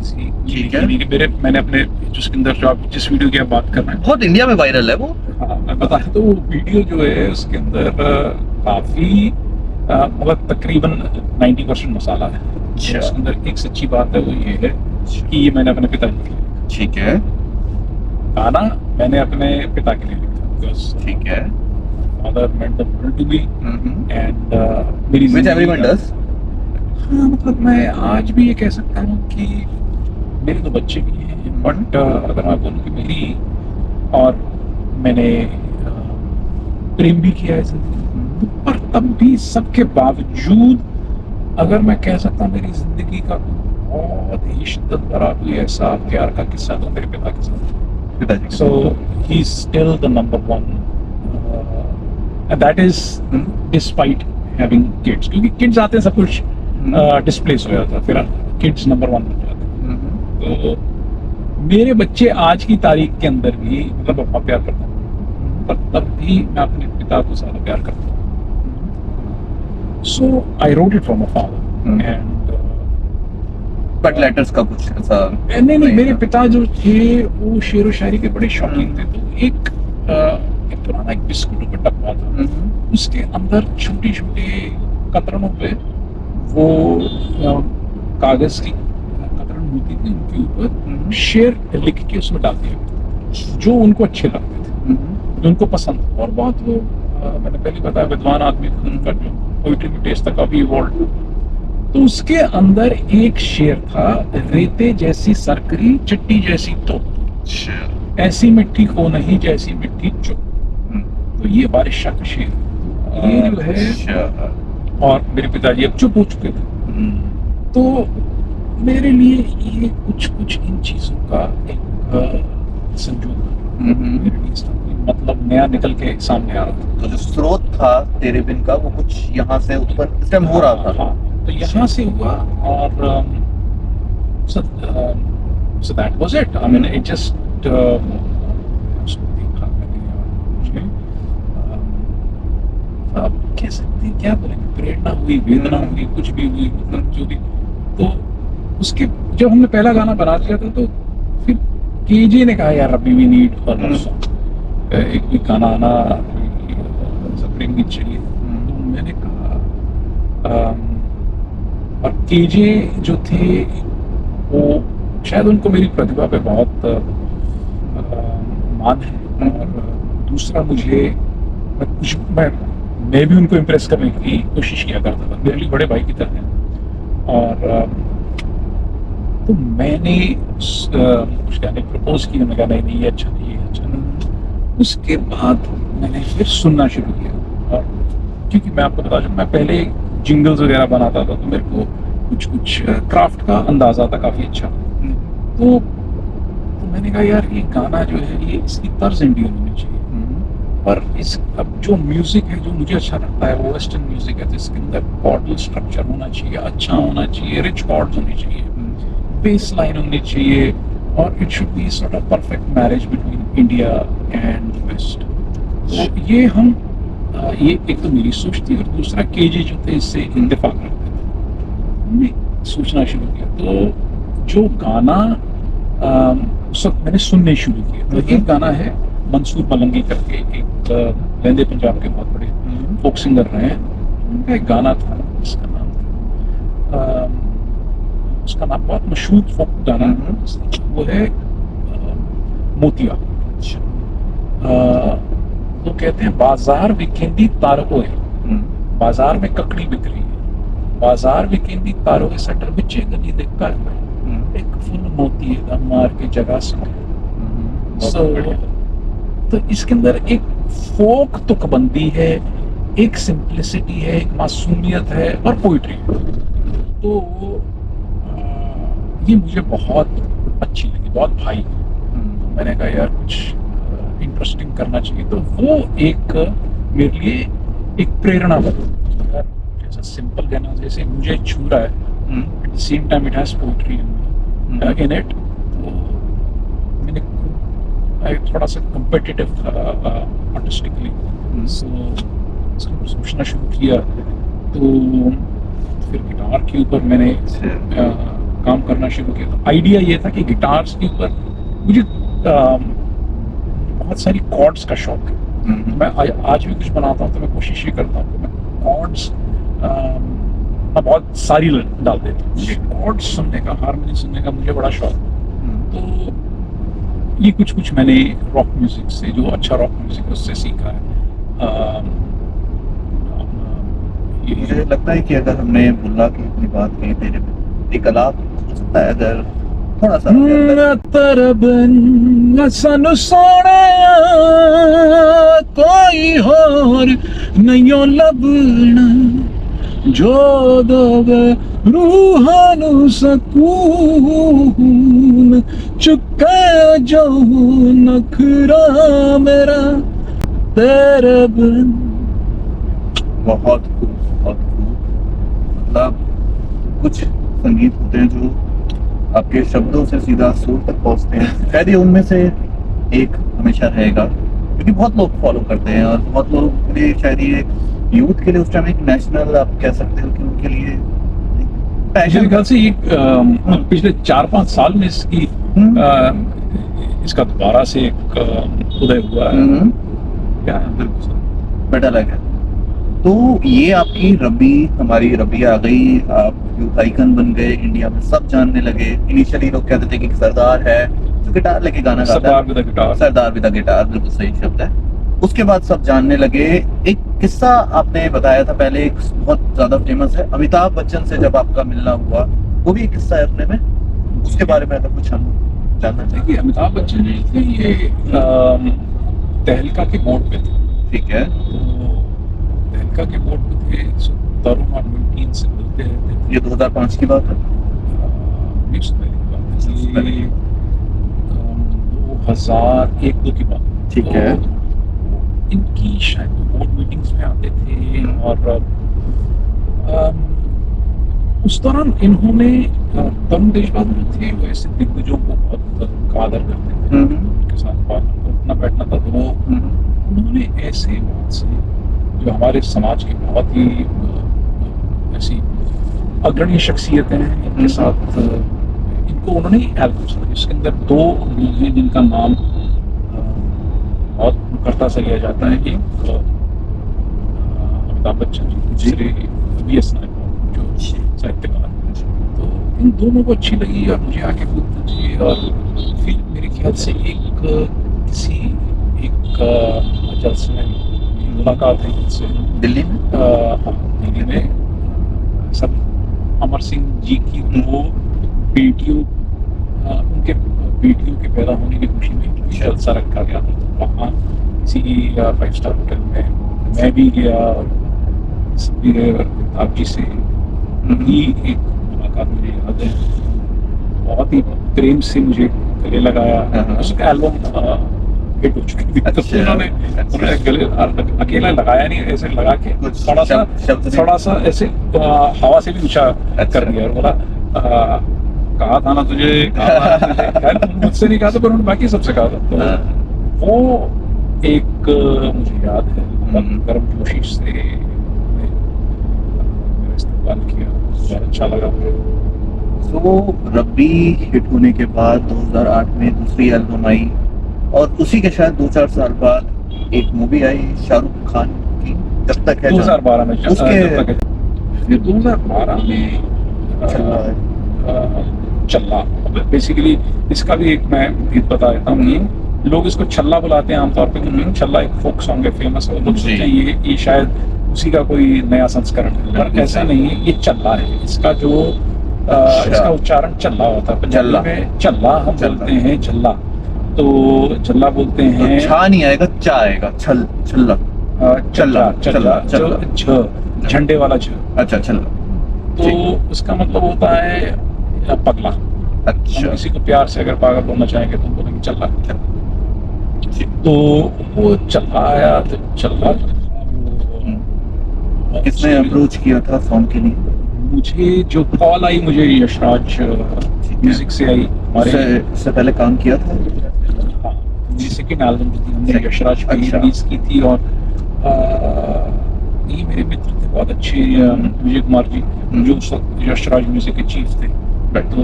Speaker 1: मैंने अपने जिसके अंदर जो आप जिस वीडियो की आप बात कर रहे हैं,
Speaker 2: बहुत इंडिया में वायरल है वो।
Speaker 1: हाँ, मैं बता रहा, तो वो वीडियो जो है उसके अंदर काफी मतलब तकरीबन 90% मसाला है। उसके अंदर एक सच्ची बात है, वो ये है कि ये मैंने अपने पिताजी के लिए,
Speaker 2: ठीक है,
Speaker 1: गाना मैंने अपने पिता के लिए लिखा,
Speaker 2: ठीक है,
Speaker 1: father meant the world to me and मेरी
Speaker 2: which everyone does।
Speaker 1: हाँ, मतलब मैं आज भी ये कह सकता हूँ कि मेरे तो बच्चे भी हैं, बट अगर आप बोलूँ कि मेरी, और मैंने प्रेम भी किया है जिंदगी, पर तब भी सबके बावजूद अगर मैं कह सकता हूँ मेरी जिंदगी का बहुत ही शिद्दत भरा कोई ऐसा प्यार का किस्सा तो मेरे पिता के साथ। So he is still the number one, and that is despite having kids, क्योंकि kids आते हैं सब कुछ डिस्प्लेस हो जाता है, फिर kids नंबर 1 बन जाते हैं। तो मेरे बच्चे आज की तारीख के अंदर भी मतलब अपना प्यार करते हैं, पर तब भी मैं अपने पिता को ज्यादा प्यार करता हूँ। So I wrote it from afar and
Speaker 2: but letters का कुछ ऐसा
Speaker 1: नहीं, मेरे पिता जो थे वो शेर व शायरी के बड़े शौकीन थे। तो एक पुराना एक बिस्कुट का डब्बा था, उसके अंदर छोटी छोटी कतरनों पे वो कागज की कतरन होती थी, उनके ऊपर शेर लिख के उसमें डाल दिया जो उनको अच्छे लगते थे, जो उनको पसंद। और बहुत वो मैंने पहले बताया विद्वान आदमी था, उनका जो पोइट्री में टेस्ट था काफी इवॉल्व। तो उसके अंदर एक शेर था, रेते जैसी सरकरी चिट्टी जैसी तो, ऐसी मिट्टी को नहीं जैसी मिट्टी चुप। तो ये बारिश का शेर, ये जो है। और मेरे पिताजी अब चुप हो चुके थे, तो मेरे लिए ये कुछ इन चीजों का एक संजोग मेरे लिए मतलब नया निकल के सामने आ रहा था।
Speaker 2: तो जो स्रोत था तेरे बिन का वो कुछ यहाँ से उत्पन्न इस टाइम हो रहा था।
Speaker 1: हाँ, तो यहाँ से हुआ और so that was it. I mean, it just उसको देखा मैंने मुझे अब कह सकते हैं, क्या बोलेंगे, प्रेरणा हुई, वेदना हुई, कुछ भी हुई, मतलब जो भी। तो उसके जब हमने पहला गाना बना दिया था तो फिर केजे ने कहा यार अभी भी नीड और एक भी गाना आना सप्रिंग चाहिए। तो मैंने कहा और केजे जो थे वो शायद उनको मेरी प्रतिभा पे बहुत मान है, और दूसरा मुझे मैं भी उनको इम्प्रेस करने की कोशिश किया करता था, मेरे लिए बड़े भाई की तरह हैं। और तो मैंने कुछ गाने प्रपोज किया, मैंने कहा नहीं ये अच्छा नहीं, ये अच्छा नहीं। उसके बाद मैंने फिर सुनना शुरू किया, और क्योंकि मैं आपको बता दूं मैं पहले जिंगल्स वगैरह बनाता था, तो मेरे को कुछ क्राफ्ट का अंदाजा था काफी अच्छा। तो मैंने कहा यार ये गाना जो है ये इसकी तर्ज इंडियन होनी चाहिए, पर इस अब जो म्यूजिक है जो मुझे अच्छा लगता है वो वेस्टर्न म्यूजिक है, तो इसके अंदर कॉर्डल स्ट्रक्चर होना चाहिए, अच्छा होना चाहिए, रिच कॉर्ड्स होने चाहिए, बेस लाइन होनी चाहिए, और it should be sort of perfect marriage between India and west. तो ये हम ये एक तो मेरी सोच थी, और दूसरा केजे जो थे इससे इंतफाक रखते थे। हमने सोचना शुरू किया, तो जो गाना उस वक्त मैंने सुनने शुरू किया, तो एक गाना है मंसूर मलंगी करके, एक लहंदे पंजाब के बहुत बड़े फोक सिंगर रहे हैं, उनका एक गाना था, उसका नाम बहुत मशहूर फोक गाना है, वो है मोतिया। तो कहते हैं बाजार विकेंदी तारो है, बाजार में ककड़ी बिक रही है, बाजार विकेंदी तारो है, सटर बिचे गली दे कर एक फुल मोती है मार के जगह से। तो इसके अंदर एक फोक तुकबंदी है, एक सिंप्लिसिटी है, एक मासूमियत है, और पोइट्री है। तो ये मुझे बहुत अच्छी लगी, बहुत भाई। तो मैंने कहा यार कुछ इंटरेस्टिंग करना चाहिए, तो वो एक मेरे लिए एक प्रेरणा बनी यार, जैसा सिंपल गाना जैसे मुझे छू रहा है, at the same time it has poetry in it. तो मैंने थोड़ा सा कम्पिटिटिव था आर्टिस्टिकली, सो इसको सोचना शुरू किया। तो फिर गिटार के ऊपर मैंने काम करना शुरू किया। तो आइडिया ये था कि गिटार्स के ऊपर मुझे बहुत सारी कॉर्ड्स का शौक है। मैं आज भी कुछ बनाता हूँ तो मैं कोशिश ये करता हूँ कि मैं कॉर्ड्स मैं बहुत सारी डाल देता हूँ। मुझे कॉर्ड्स सुनने का, हारमोनी सुनने का मुझे बड़ा शौक। तो ये कुछ मैंने रॉक म्यूजिक से, जो अच्छा रॉक म्यूजिक है उससे सीखा है।
Speaker 2: मुझे लगता है कि अगर हमने बुल्ला की अपनी बात की, तेरे एक अलाप हो सकता है अगर थोड़ा सा
Speaker 1: तरबन सानू सोना कोई होर नहीं लभना, जो दोवे रूहानू सकून चुके जो नखरा मेरा तेरे बिन।
Speaker 2: बहुत खूब, बहुत खूब। मतलब कुछ संगीत होते हैं जो आपके शब्दों से सीधा सुर तक पहुंचते हैं, शायद ये उनमें से एक हमेशा रहेगा, क्योंकि बहुत लोग फॉलो करते हैं, और बहुत लोग के लिए शायद ये यूथ के लिए उस टाइम एक नेशनल, आप कह सकते हो कि उनके लिए
Speaker 1: मेरे ख्याल से ये पिछले 4-5 साल में इसकी इसका दोबारा से एक उदय हुआ है। क्या है, बिल्कुल
Speaker 2: बेटा लगा। तो ये आपकी रबी, हमारी रबी आ गई, आप यूथ आइकन बन गए, इंडिया में सब जानने लगे। इनिशियली लोग कहते थे कि सरदार है जो गिटार लेके गाना गाता है, सरदार विद द गिटार, बिल्कुल सही शब्द है। उसके बाद सब जानने लगे। एक किस्सा आपने बताया था पहले, एक बहुत ज्यादा फेमस है, अमिताभ बच्चन से जब आपका मिलना हुआ, वो भी एक किस्सा है अपने में, उसके बारे में अगर कुछ हम जानना चाहिए।
Speaker 1: देखिए अमिताभ बच्चन जी थे ये तहलका के बोर्ड पे थे।
Speaker 2: ठीक है।
Speaker 1: तो तहलका के बोर्ड पे थे, सो तरुण और मिल्कीन से मिलते रहते थे।
Speaker 2: ये 2005 की बात है।
Speaker 1: नहीं, उससे पहले की बात है,
Speaker 2: उससे पहले की।
Speaker 1: ये 2001-2 की बात है।
Speaker 2: ठीक है।
Speaker 1: तो इनकी शायद बोर्ड मीटिंग्स में आते थे और अम, उस दौरान इन्होंने तरुण देशपांडे जो थे वो ऐसे दिग्गजों को बहुत का आदर करते थे, उनके साथ बात उठना बैठना था। तो उन्होंने ऐसे बहुत से जो हमारे समाज की बहुत ही ऐसी अग्रणी शख्सियतें हैं, इनके साथ इनको उन्होंने एल्बम्स दी, जिसके अंदर 2 लोग हैं जिनका नाम बहुत करता सा लिया जाता है। एक अमिताभ बच्चन जी, दूसरे वी.एस. नायक जो साहित्यकार हैं। तो इन दोनों को अच्छी लगी और मुझे आके पूछी, और फिर मेरे ख्याल से किसी एक जलसे में मुलाकात हुई उनसे
Speaker 2: दिल्ली में।
Speaker 1: हाँ, दिल्ली में। सब अमर सिंह जी की 2 बेटियों उनके बेटियों के पैदा होने की खुशी में जलसा रखा गया था। तो वहाँ किसी 5 स्टार होटल में मैं भी गया, सब भी गए। अमिताभ जी से ही एक मुलाकात मुझे याद है, बहुत ही प्रेम से मुझे गले लगाया। उसका एल्बम हिट हो चुकी थी। तो उन्होंने गले अकेला लगाया नहीं, ऐसे लगा के थोड़ा सा ऐसे हवा से भी ऊंचा कर दिया और बोला कहा था ना तुझे, मुझसे नहीं कहा था पर उन्होंने बाकी सबसे कहा था। तो वो एक मुझे याद है गर्म जोशी से मेरा इस्तेमाल किया, बहुत अच्छा लगा।
Speaker 2: तो रब्बी हिट होने के बाद 2008 में दूसरी एल्बम आई, और उसी के शायद 2-4 साल बाद एक मूवी आई शाहरुख खान की, जब तक है
Speaker 1: 2012 में
Speaker 2: उसके
Speaker 1: फिर 2012 में चल्ला। बेसिकली इसका भी एक मैं गीत बता देता हूँ कि लोग इसको छल्ला बुलाते हैं आमतौर पे, क्योंकि छल्ला एक फोक सॉन्ग है, फेमस है। लोग सोचते हैं ये शायद उसी का कोई नया संस्करण है, पर ऐसा नहीं है, ये चल्ला है। इसका जो इसका उच्चारण चल्ला होता है। पंजाबी में चल्ला हम बोलते हैं, झल्ला तो झल्ला बोलते हैं।
Speaker 2: छा नहीं आएगा, चा आएगा, छल्ला
Speaker 1: चल्ला चल्ला झंडे वाला झ।
Speaker 2: अच्छा, छल्ला।
Speaker 1: तो उसका मतलब होता है पगला।
Speaker 2: अच्छा।
Speaker 1: किसी को प्यार से अगर पागल बोलना चाहेंगे तो बोलेंगे चल्ला। तो वो चल्ला आया, तो चल्ला
Speaker 2: किसने अप्रोच किया था सॉन्ग के लिए?
Speaker 1: मुझे जो कॉल आई, मुझे यशराज म्यूजिक से आई।
Speaker 2: इससे पहले काम किया था?
Speaker 1: हाँ, मेरी सेकेंड एल्बम जो थी हमने यशराज पे रिलीज की थी, और ये मेरे मित्र थे बहुत अच्छे, विजय कुमार जी, जो उस वक्त यशराज म्यूजिक के चीफ थे। तो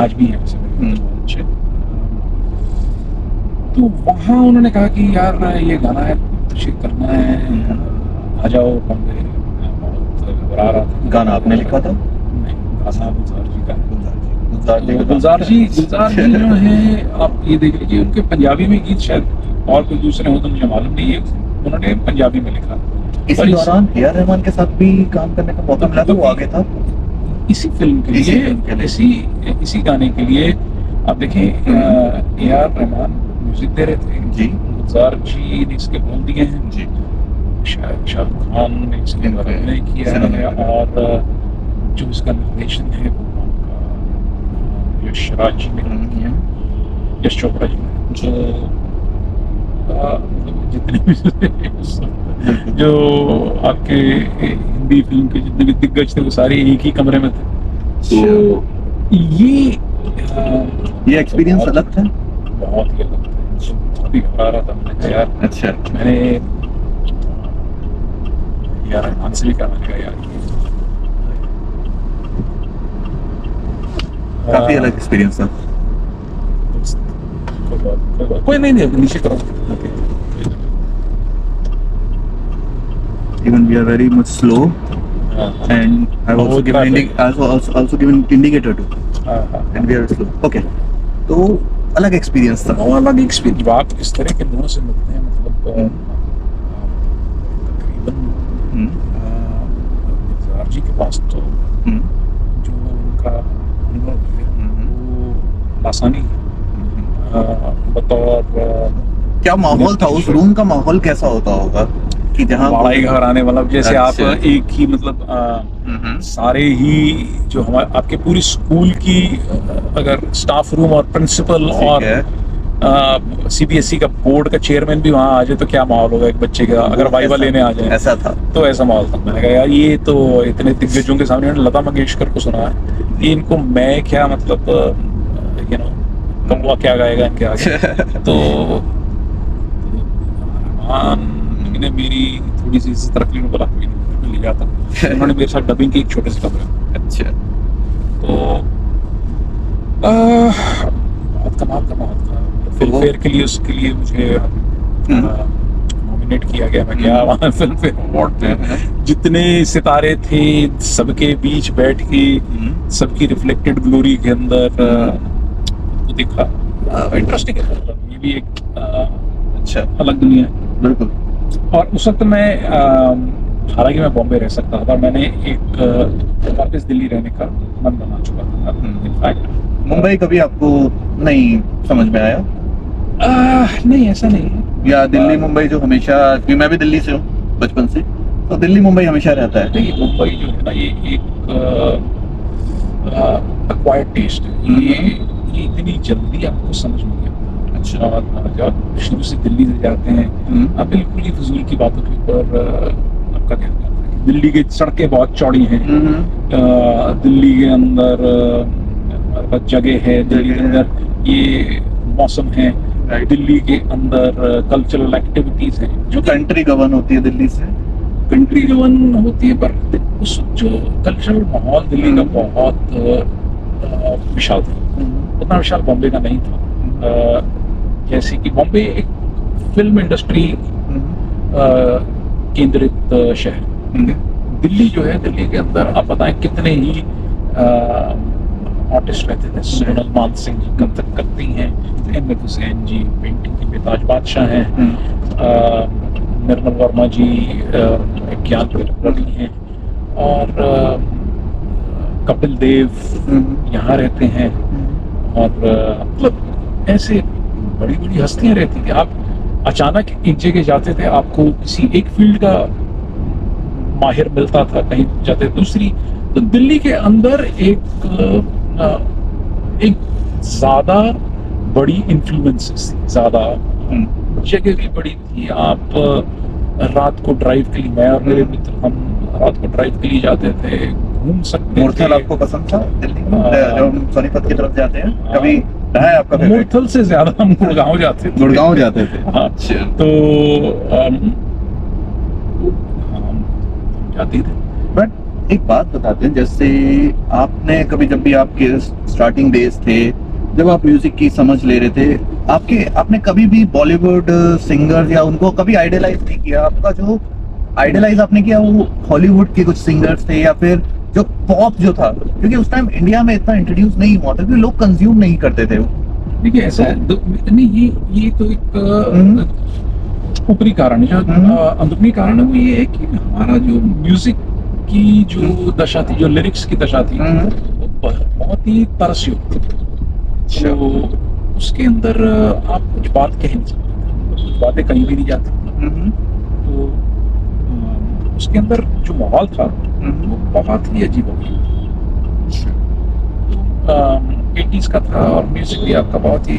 Speaker 1: आज भी हैं वैसे बहुत अच्छे। तो वहाँ उन्होंने कहा कि यार ये गाना है, तुझे करना है, आ जाओ बॉम्बे। बहुत घबरा रहा था।
Speaker 2: गाना आपने लिखा था?
Speaker 1: नहीं, गाना गुलजार जी का है।
Speaker 2: गुलजार जी
Speaker 1: जो है, आप ये देख लीजिए, उनके पंजाबी में गीत शायद और कोई दूसरे हो तो मुझे मालूम नहीं है, उन्होंने पंजाबी में लिखा।
Speaker 2: इसी दौरान ए.आर. रहमान के साथ भी काम करने का मौका मिला था, वो आगे था
Speaker 1: इसी फिल्म के लिए, इसी गाने के लिए। आप देखें, ए.आर. रहमान म्यूजिक दे रहे थे जी, गुलजार जी ने इसके बोल दिए हैं जी, शायद शाहरुख खान ने इसके अभिनय किया है, और जो इसका निर्देशन है वो यशराज जी ने किया, यश चोपड़ा जी ने। जो जितने भी जो आपके हिंदी फिल्म के जितने भी दिग्गज थे वो सारे एक ही कमरे में थे। तो
Speaker 2: ये एक्सपीरियंस अलग था,
Speaker 1: बहुत ही अलग था। बहुत ही घबरा रहा था। मैंने कहा यार,
Speaker 2: अच्छा,
Speaker 1: मैंने यार रहमान से भी कहना लगा यार,
Speaker 2: काफी अलग एक्सपीरियंस था।
Speaker 1: कोई नहीं, नीचे करो।
Speaker 2: Even we are very much slow, and I was also given indicator too, and we are slow. Okay, तो अलग एक्सपीरियंस था।
Speaker 1: और अलग एक्सपीरियंस। आप इस तरह के लोगों से मिलते हैं, मतलब तकरीबन गुलजार जी के पास तो जो उनका अनुभव है वो आसानी बतौर
Speaker 2: क्या माहौल था उस रूम का? माहौल कैसा होता होगा कि जहाँ
Speaker 1: बड़ा ही घबराने वाला, जैसे आप
Speaker 2: अच्छा।
Speaker 1: एक ही मतलब सारे ही जो हमारे आपके पूरी स्कूल की अगर स्टाफ रूम और प्रिंसिपल और सीबीएसई का बोर्ड का चेयरमैन भी वहाँ आ जाए तो क्या माहौल होगा एक बच्चे का, अगर वाइवा लेने आ जाए।
Speaker 2: ऐसा था।
Speaker 1: तो ऐसा माहौल था। मैंने कहा यार ये तो इतने दिग्गजों के सामने, मैंने लता मंगेशकर को सुना है, ये इनको मैं क्या मतलब यू नो कौवा क्या गाएगा इनके आगे। तो रहमान ने मेरी थोड़ी सी इस तरफ में बोला कोई नहीं ले जाता। उन्होंने मेरे साथ डबिंग की एक छोटे से कमरे।
Speaker 2: अच्छा।
Speaker 1: तो बहुत कमाल का फिल्म फेयर के लिए, उसके लिए मुझे नॉमिनेट किया गया। मैं गया वहाँ फिल्म फेयर अवार्ड पे, जितने सितारे थे सबके बीच बैठ के सबकी रिफ्लेक्टेड ग्लोरी के अंदर तो देखा। इंटरेस्टिंग है, ये भी एक
Speaker 2: अच्छा
Speaker 1: अलग दुनिया है।
Speaker 2: बिल्कुल।
Speaker 1: और उस वक्त मैं हालांकि मैं बॉम्बे रह सकता था, पर मैंने एक वापस दिल्ली रहने का मन बना चुका था। इनफैक्ट
Speaker 2: मुंबई कभी आपको नहीं समझ में आया?
Speaker 1: नहीं, ऐसा नहीं है।
Speaker 2: या दिल्ली मुंबई जो हमेशा, क्योंकि मैं भी दिल्ली से हूँ बचपन से, तो दिल्ली मुंबई हमेशा रहता है।
Speaker 1: नहीं, मुंबई जो है ना ये एक एक्वायर्ड टेस्ट है। ये इतनी जल्दी आपको समझ नहीं आता।
Speaker 2: अच्छा।
Speaker 1: और जब शुरू से दिल्ली से जाते हैं आप बिल्कुल ही फजूल की बातों के ऊपर आपका ध्यान जाता है। दिल्ली की सड़कें बहुत चौड़ी हैं, दिल्ली के अंदर जगह है, दिल्ली के अंदर ये मौसम है, दिल्ली के अंदर कल्चरल एक्टिविटीज हैं
Speaker 2: जो कंट्री गवर्न होती है दिल्ली से।
Speaker 1: कंट्री गवर्न होती है, पर उस जो कल्चरल माहौल दिल्ली का बहुत विशाल था। उतना विशाल बॉम्बे का नहीं था। जैसे कि बॉम्बे एक फिल्म इंडस्ट्री केंद्रित शहर, दिल्ली जो है, दिल्ली के अंदर आप बताएं कितने ही आर्टिस्ट रहते थे। सोनल मानसिंह जी कथक करती हैं, अहमद हुसैन जी पेंटिंग के बेताज बादशाह हैं, निर्मल वर्मा जी ज्ञान के रवि हैं, और कपिल देव यहाँ रहते हैं, और मतलब ऐसे बड़ी बड़ी हस्तियां रहती थी। आप अचानक एक जगह जाते थे, आपको किसी एक फील्ड का माहिर मिलता था, कहीं जाते दूसरी। तो दिल्ली के अंदर एक ज्यादा बड़ी इन्फ्लुएंसेस थी, ज्यादा जगह भी बड़ी थी। आप रात को ड्राइव के लिए, मैं और मेरे मित्र हम रात को ड्राइव के लिए जाते थे, घूम सकते थे।
Speaker 2: मूर्थल आपको पसंद था दिल्ली में? जब हम सोनीपत की तरफ जाते हैं कभी रहा है आपका?
Speaker 1: मूर्थल से ज्यादा हम गुड़गांव जाते थे।
Speaker 2: गुड़गांव जाते थे।
Speaker 1: हाँ,
Speaker 2: अच्छा।
Speaker 1: तो हम जाते थे।
Speaker 2: बट एक बात बताते हैं, जैसे आपने कभी, जब भी आपके स्टार्टिंग डेज थे, जब आप म्यूजिक की समझ ले रहे थे, आपने कभी भी बॉलीवुड सिंगर या उनको कभी आइडियलाइज नहीं किया? आपका जो आइडियलाइज आपने किया वो हॉलीवुड के कुछ सिंगर्स थे, या फिर जो पॉप जो था, क्योंकि उस टाइम इंडिया में इतना इंट्रोड्यूस नहीं हुआ था, क्योंकि लोग कंज्यूम नहीं करते थे।
Speaker 1: देखिए ऐसा है, नहीं, ये तो एक ऊपरी कारण है। जो अंदरूनी कारण है वो ये है कि हमारा जो म्यूजिक की जो दशा थी, जो लिरिक्स की दशा थी, वो बहुत ही तरसयुक्त थी। तो उसके अंदर आप कुछ बात कह नहीं सकते, कुछ बातें कहीं भी नहीं जाती। तो उसके अंदर जो माहौल था वो बहुत ही अजीब हो गया। 80s का था, और म्यूजिक भी आपका बहुत ही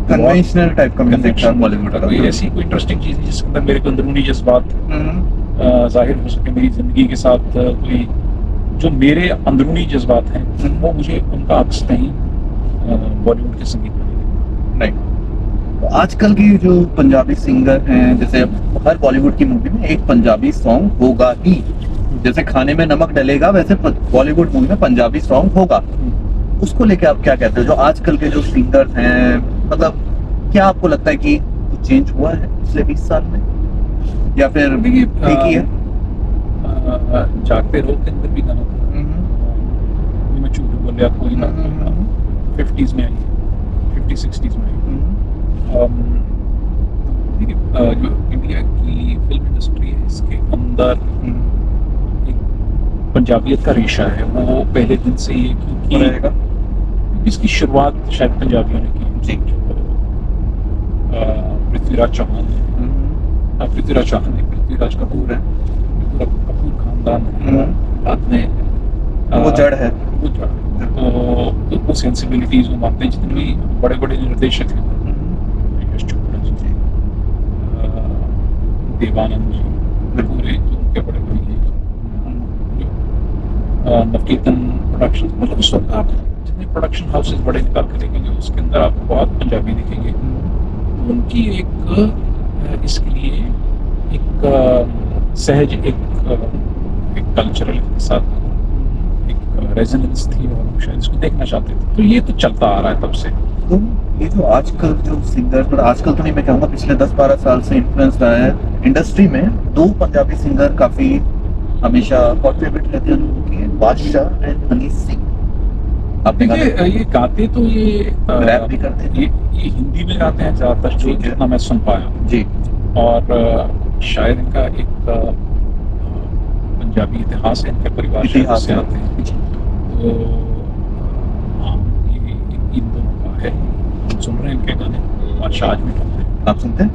Speaker 2: कन्वेंशनल टाइप का म्यूजिक था बॉलीवुड का।
Speaker 1: कोई ऐसी कोई इंटरेस्टिंग चीज जिसके अंदर मेरे को अंदरूनी जज्बात जाहिर हो सके, मेरी जिंदगी के साथ कोई जो मेरे अंदरूनी जज्बात हैं वो मुझे उनका अक्स नहीं बॉलीवुड के संगीत में
Speaker 2: नहीं। तो आजकल की जो पंजाबी सिंगर हैं, जैसे हर बॉलीवुड की मूवी में एक पंजाबी सॉन्ग होगा ही, जैसे खाने में नमक डलेगा वैसे बॉलीवुड मूवी में पंजाबी सॉन्ग होगा। उसको लेके आप क्या कहते हो, जो आजकल के जो सिंगर्स हैं, मतलब क्या आपको लगता है कि कुछ चेंज हुआ है पिछले 20 साल में, या फिर ठीक ही है?
Speaker 1: जागते रहो के अंदर भी गाना था, मैं झूठ बोल रहा कोई ना, 50s में आई, 50-60s में आई। जो इंडिया की फिल्म इंडस्ट्री है, इसके अंदर एक पंजाबियत का रेशा है वो पहले दिन से ही है, क्योंकि इसकी शुरुआत शायद पंजाबियों ने की।
Speaker 2: जी।
Speaker 1: पृथ्वीराज चौहान है, पृथ्वीराज चौहान नहीं, पृथ्वीराज कपूर है, पूरा कपूर खानदान है। बाद में
Speaker 2: वो जड़ है,
Speaker 1: वो जड़ है। तो वो सेंसिबिलिटीज वो मानते हैं। जितने भी बड़े बड़े निर्देशक हैं, यश चोपड़ा जी, देवानंद जी, पूरे जो उनके बड़े भाई हैं, नवकीर्तन प्रोडक्शन, मतलब उस वक्त आप जितने प्रोडक्शन हाउसेस बड़े निकाल कर देखेंगे उसके अंदर आपको बहुत पंजाबी दिखेंगे। उनकी एक इसके लिए एक सहज एक कल्चरल के साथ एक रेजोनेंस थी और हम शायद इसको देखना चाहते थे। तो ये तो चलता आ रहा है तब से।
Speaker 2: तो ये जो आजकल जो सिंगर, पर आजकल तो नहीं, मैं कहूँगा पिछले 10-12 साल से इन्फ्लुएंस रहा है इंडस्ट्री में, 2 पंजाबी सिंगर काफी हमेशा हॉट फेवरेट रहते हैं लोगों के, बादशाह एंड हनी सिंह। आपने
Speaker 1: ये गाते तो ये
Speaker 2: रैप भी करते हैं,
Speaker 1: ये हिंदी में गाते हैं ज्यादातर, जो जितना मैं सुन पाया
Speaker 2: जी।
Speaker 1: और शायद इनका एक पंजाबी इतिहास है, इनके परिवार से आते हैं। तो हाँ, ये इन दोनों का है। हम सुन रहे हैं इनके गाने, बादशाह आज भी गाते हैं।
Speaker 2: आप सुनते हैं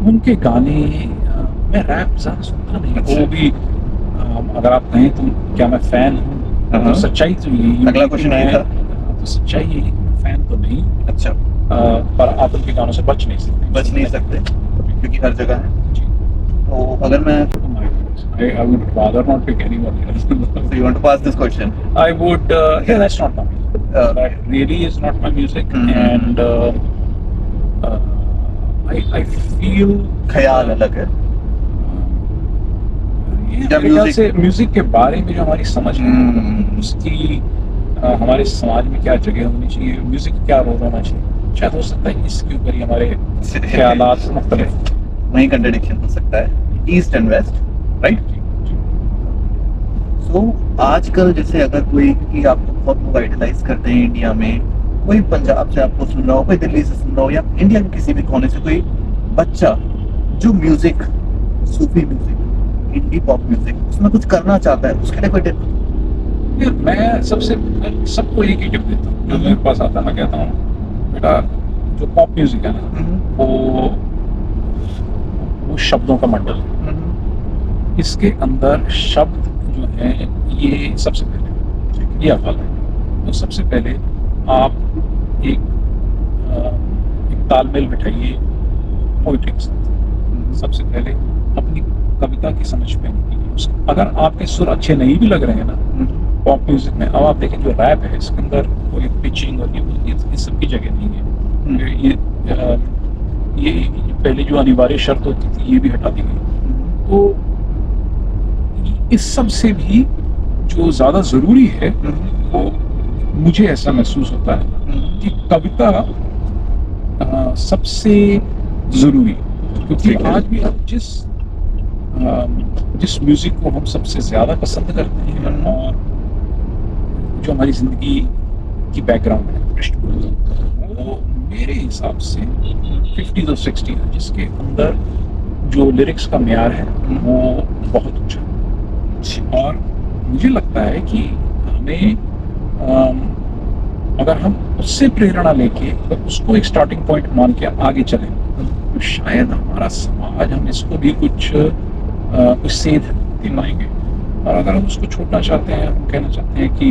Speaker 1: उनके गाने? मैं रैप ज्यादा सुनता नहीं।
Speaker 2: अच्छा।
Speaker 1: वो भी अगर आप कहें तो क्या मैं फैन हूँ, तो सच्चाई तो यही,
Speaker 2: अगला क्वेश्चन आया था।
Speaker 1: तो सच्चाई यही, फैन तो नहीं।
Speaker 2: अच्छा।
Speaker 1: पर आप उनके गानों से बच नहीं सकते
Speaker 2: क्योंकि हर जगह है
Speaker 1: जी।
Speaker 2: तो अगर मैं
Speaker 1: I would rather not pick anyone else.
Speaker 2: So you want to pass this question?
Speaker 1: I would, yeah, that's not my music. That really is not my music, and I feel
Speaker 2: ख्याल अलग है।
Speaker 1: मेरे ख्याल से म्यूजिक के बारे में जो हमारी समझ है, उसकी हमारे समाज में क्या जगह होनी चाहिए, म्यूजिक का क्या रोल होना चाहिए, शायद हो सकता है इसके ऊपर ही हमारे ख्यालात मुख्तलिफ।
Speaker 2: वहीं कंट्रडिक्शन हो सकता है, ईस्ट एंड वेस्ट, राइट। सो आजकल जैसे अगर कोई, कि आपको बहुत लोग आइडलाइज करते हैं इंडिया में, कोई पंजाब से आपको सुन रहा हो, कोई दिल्ली से सुन रहा हो, या इंडिया के किसी भी कोने से कोई बच्चा जो म्यूजिक, सूफी म्यूजिक, इंडी पॉप म्यूजिक, उसमें कुछ करना चाहता है, उसके लिए कोई टिप?
Speaker 1: मैं सबको एक ही टिप देता हूँ। जो मेरे पास आता है मैं कहता हूँ, बेटा जो पॉप म्यूजिक है ना, वो शब्दों का मंडल है। इसके अंदर शब्द जो है ये सबसे पहले ये अव्वल है। तो सबसे पहले आप एक तालमेल बिठाइए पोइट्री के साथ। सबसे पहले अपनी कविता की समझ पैदा कीजिए। अगर आपके सुर अच्छे नहीं भी लग रहे हैं ना पॉप म्यूजिक में, अब आप देखें जो रैप है इसके अंदर कोई पिचिंग और ये सब की जगह नहीं है। ये पहले जो अनिवार्य शर्त होती थी ये भी हटा दी गई। तो इस सब से भी जो ज्यादा जरूरी है वो मुझे ऐसा महसूस होता है कि कविता सबसे जरूरी, क्योंकि आज भी हम जिस म्यूजिक को हम सबसे ज्यादा पसंद करते हैं और जो हमारी जिंदगी की बैकग्राउंड है, पृष्ठभूमि, वो मेरे हिसाब से 50s और 60s है, जिसके अंदर जो लिरिक्स का म्यार है वो बहुत ऊंचा है। और मुझे लगता है कि हमें अगर हम उससे प्रेरणा लेके तो उसको एक स्टार्टिंग पॉइंट मान के आगे चलें तो शायद हमारा समाज हम इसको भी कुछ सेध दे पाएंगे। और अगर हम उसको छोड़ना चाहते हैं, हम कहना चाहते हैं कि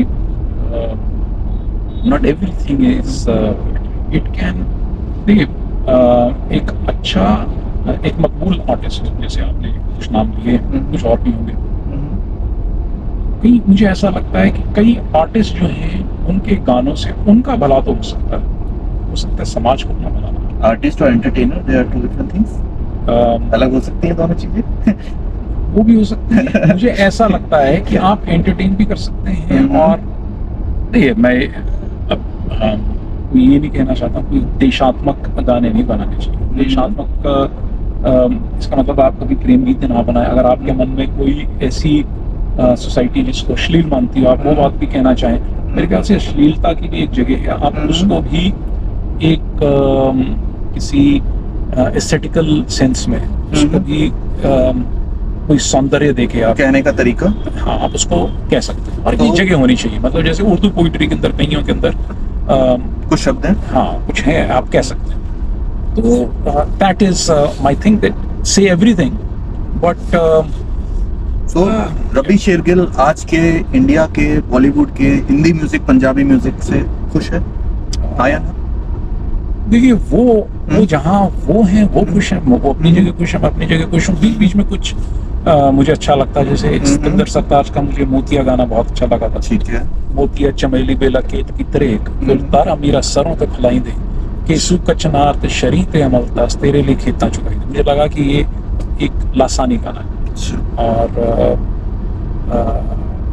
Speaker 1: not everything is it can, देखिए एक अच्छा एक मकबूल आर्टिस्ट जैसे आपने कुछ नाम लिए, कुछ और भी होंगे, कई मुझे ऐसा लगता है कि कई आर्टिस्ट जो हैं उनके गानों से उनका भला तो हो सकता है समाज को अपना भला।
Speaker 2: आर्टिस्ट और entertainer, they are two different things. अलग हो सकती हैं दोनों चीजें।
Speaker 1: वो भी हो सकती है। मुझे ऐसा लगता है कि आप एंटरटेन भी कर सकते हैं और देखिए मैं अब ये नहीं कहना चाहता कोई देशात्मक गाने नहीं बनाने चाहिए। देशात्मक इसका मतलब आप कभी प्रेम गीत ना बनाए। अगर आपके मन में कोई ऐसी सोसाइटी जिसको अश्लील मानती हो, आप वो बात भी कहना चाहें, मेरे ख्याल से अश्लीलता की भी एक जगह है। आप उसको भी एक किसी एस्थेटिकल सेंस में उसको भी कोई सौंदर्य देके आप,
Speaker 2: कहने का तरीका।
Speaker 1: हाँ आप उसको कह सकते हैं। और ये
Speaker 2: तो-
Speaker 1: जगह होनी चाहिए, मतलब जैसे उर्दू पोइट्री के अंदर, कइयों के अंदर
Speaker 2: कुछ शब्द हैं।
Speaker 1: हाँ कुछ है, आप कह सकते हैं। तो that is my think that से एवरीथिंग, बट
Speaker 2: तो रवि शेरगिल आज के इंडिया के, बॉलीवुड के, हिंदी म्यूजिक, पंजाबी म्यूजिक से खुश है, आया ना?
Speaker 1: देखिए वो जहाँ वो हैं वो खुश हैं, वो अपनी जगह खुश हैं, मैं अपनी जगह खुश हूँ। बीच बीच में कुछ मुझे अच्छा लगता है, जैसे सिकंदर सरताज का मुझे मोतिया गाना बहुत अच्छा लगा था।
Speaker 2: ठीक है।
Speaker 1: मोतिया चमेली बेला केत की तरेक, गुलतारा मीरा सरों पे फलाई दे, केसू कचनार ते शरी ते अमलतास, तेरे लिए खेता चुकाई दे। मुझे लगा कि ये एक लासानी गाना है और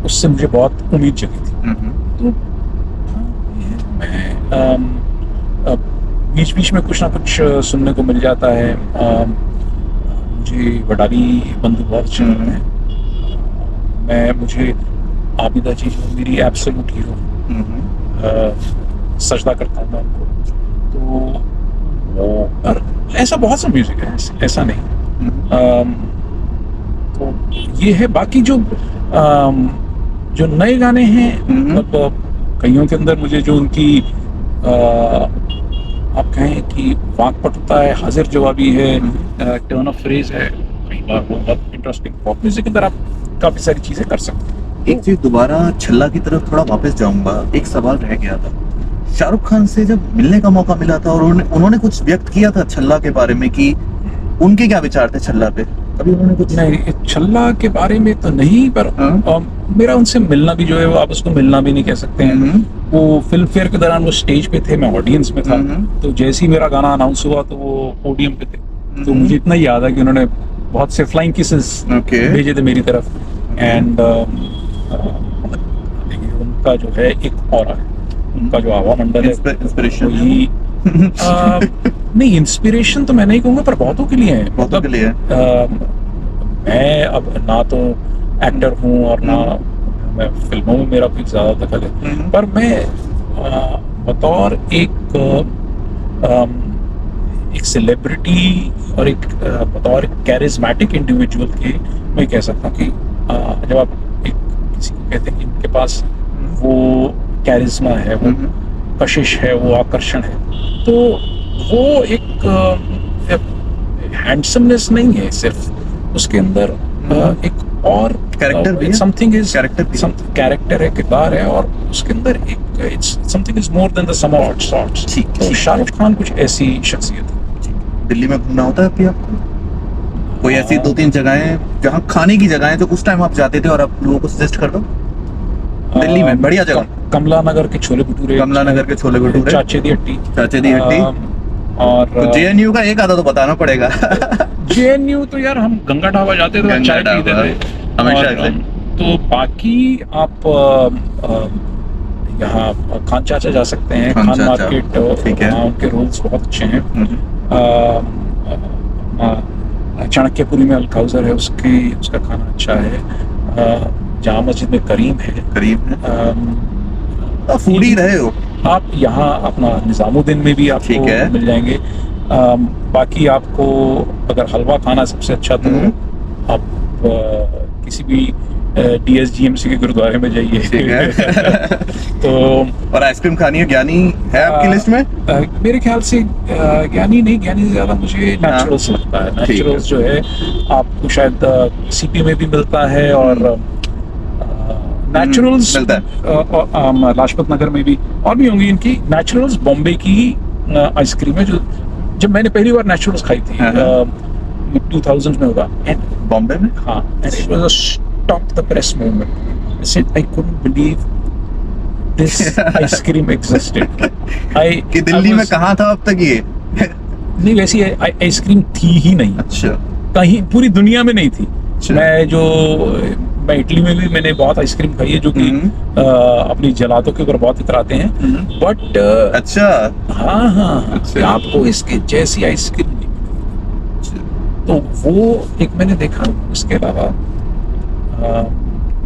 Speaker 1: उससे मुझे बहुत उम्मीद जगी थी। तो हाँ, मैं बीच बीच में कुछ ना कुछ सुनने को मिल जाता है। मुझे वडाली बंधु बहुत अच्छे लगते हैं। मुझे आबिदा जी जो मेरी एब्सोल्यूट हीरो, सजदा करता हूँ मैं उनको। तो वो, और ऐसा बहुत सा म्यूजिक है, ऐसा नहीं। तो ये है। बाकी जो नए गाने हैं, मतलब कईयों के अंदर मुझे जो उनकी आप कहें कि वाक्पटुता है, हाजिर जवाबी है, टर्न ऑफ फ्रेज है, कई बार वो बहुत इंटरेस्टिंग। पॉप म्यूजिक के अंदर आप काफी सारी चीजें कर सकते हैं।
Speaker 2: एक चीज दोबारा छल्ला की तरफ थोड़ा वापस जाऊंगा, एक सवाल रह गया था। शाहरुख खान से जब मिलने का मौका मिला था और उन्होंने कुछ व्यक्त किया था छल्ला के बारे में कि उनके क्या विचार थे छल्ला पे, अभी उन्होंने कुछ
Speaker 1: नहीं, छल्ला के बारे में तो नहीं, पर मेरा उनसे मिलना भी जो है वो आप उसको मिलना भी नहीं कह सकते हैं। वो फिल्म फेयर के दौरान वो स्टेज पे थे, मैं ऑडियंस में था। तो जैसे ही मेरा गाना अनाउंस हुआ तो वो पोडियम पे थे। तो मुझे इतना याद है कि उन्होंने बहुत से फ्लाइंग किसेस भेजे थे मेरी तरफ। एंड उनका जो है एक ऑरा है, उनका जो आवा मंडल है, इंस्पिरेशन नहीं, इंस्पिरेशन तो मैं नहीं कहूँगा, पर बहुतों के लिए है।
Speaker 2: बहुतों के लिए
Speaker 1: मैं अब ना तो एक्टर हूँ और ना मैं फिल्मों में मेरा कोई ज्यादा दखल है, पर मैं बतौर एक सेलिब्रिटी और एक बतौर कैरिज्मेटिक इंडिविजुअल के मैं कह सकता हूँ कि जब आप एक किसी को कहते हैं कि इनके पास वो कैरिज्मा है, वो कशिश है, वो आकर्षण है, तो वो एक हैंडसमनेस नहीं है सिर्फ, उसके अंदर एक और
Speaker 2: कैरेक्टर भी,
Speaker 1: समथिंग इज
Speaker 2: कैरेक्टर
Speaker 1: है, किरदार है, और उसके अंदर एक it's something is more than the sum of sorts. तो शाहरुख खान कुछ ऐसी शख्सियत है।
Speaker 2: दिल्ली में घूमना होता है अभी आपको? कोई ऐसी 2-3 जगहें जहाँ खाने की जगहें जो उस टाइम आप जाते थे और आप लोगों को सजेस्ट कर दो दिल्ली में बढ़िया जगह?
Speaker 1: कमला नगर के छोले भटूरे, चाचे दी हट्टी, और
Speaker 2: तो जेएनयू का एक आधा तो बताना पड़ेगा।
Speaker 1: जेएनयू तो यार हम गंगा ढाबा जाते थे, चाय पीते थे हमेशा। तो बाकी आप यहाँ खान चाचा जा सकते हैं, खान मार्केट, उनके रोल्स बहुत अच्छे हैं। चाणक्यपुरी में अलकाउजर है, उसका खाना अच्छा है। जामा मस्जिद में करीम है।
Speaker 2: फूडी रहे हो
Speaker 1: आप, यहाँ अपना निजामुद्दीन में भी आपको मिल जाएंगे। बाकी आपको अगर हलवा खाना सबसे अच्छा, तो आप किसी भी DSGMC के गुरुद्वारे में जाइए। तो
Speaker 2: और आइसक्रीम खानी है, ज्ञानी है आपकी लिस्ट में?
Speaker 1: मेरे ख्याल से ज्ञानी नहीं, ज्ञानी से ज्यादा मुझे नेचुरल्स लगता है। नेचुरल्स जो है आपको शायद CP में भी मिलता है, और नेचुरल्स लाजपत नगर में भी, और भी होंगी इनकी। नेचुरल्स बॉम्बे की आइसक्रीम है, जो जब मैंने पहली बार नेचुरल्स खाई थी 2000 में होगा,
Speaker 2: बॉम्बे में।
Speaker 1: हाँ, and it was a stop the press moment. I said I couldn't believe this ice cream existed.
Speaker 2: कि दिल्ली में कहाँ था अब तक ये?
Speaker 1: नहीं, वैसी आइसक्रीम थी ही नहीं।
Speaker 2: अच्छा।
Speaker 1: कहीं पूरी दुनिया में नहीं थी। मैं इटली में भी मैंने बहुत आइसक्रीम खाई है, जो कि अपनी जलातों के ऊपर बहुत इतराते हैं, बट
Speaker 2: अच्छा,
Speaker 1: हाँ, आपको इसके जैसी आइसक्रीम नहीं मिलेगी। तो वो एक मैंने देखा। इसके अलावा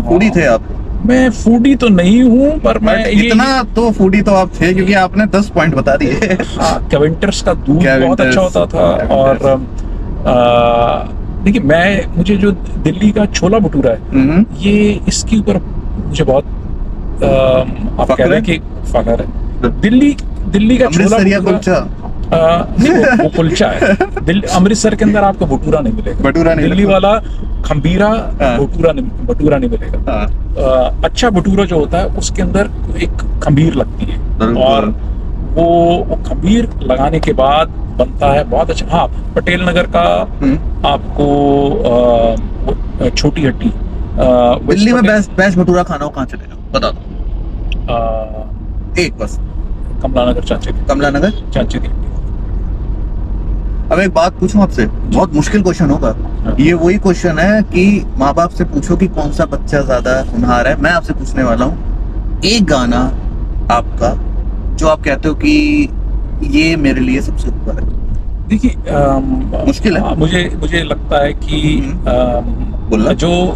Speaker 2: फूडी थे आप?
Speaker 1: मैं फूडी तो नहीं हूँ, पर मैं
Speaker 2: इतना तो फूडी तो आप थे, क्योंकि आपने 10 पॉइंट बता दिए।
Speaker 1: हाँ, कैवेंटर्स का दूध बहुत अच्छा होता था, और देखिए मुझे जो दिल्ली का छोला भटूरा है, ये इसके ऊपर मुझे बहुत आप कह रहे हैं कि फख्र है। दिल्ली का छोला भटूरा नहीं, वो कुलचा है। अमृतसर के अंदर आपको भटूरा नहीं मिलेगा, दिल्ली वाला खंबीरा भटूरा नहीं मिलेगा। अच्छा भटूरा जो होता है उसके अंदर एक खंबीर लगती है, और वो खंबीर लगाने के बाद बनता है बहुत अच्छा। हाँ, पटेल नगर का आपको छोटी हट्टी
Speaker 2: दिल्ली में बेस्ट भटूरा खाना हो, कहाँ चले जाओ बता दो। एक बस
Speaker 1: कमला नगर चाचे की।
Speaker 2: अब एक बात पूछूं आपसे, बहुत मुश्किल क्वेश्चन होगा ये। वही क्वेश्चन है कि माँ बाप से पूछो कि कौन सा बच्चा ज्यादा होनहार है। मैं आपसे पूछने वाला हूँ, एक गाना आपका जो आप कहते हो कि ये मेरे लिए सबसे ऊपर है।
Speaker 1: देखिए
Speaker 2: मुश्किल है।
Speaker 1: मुझे लगता है कि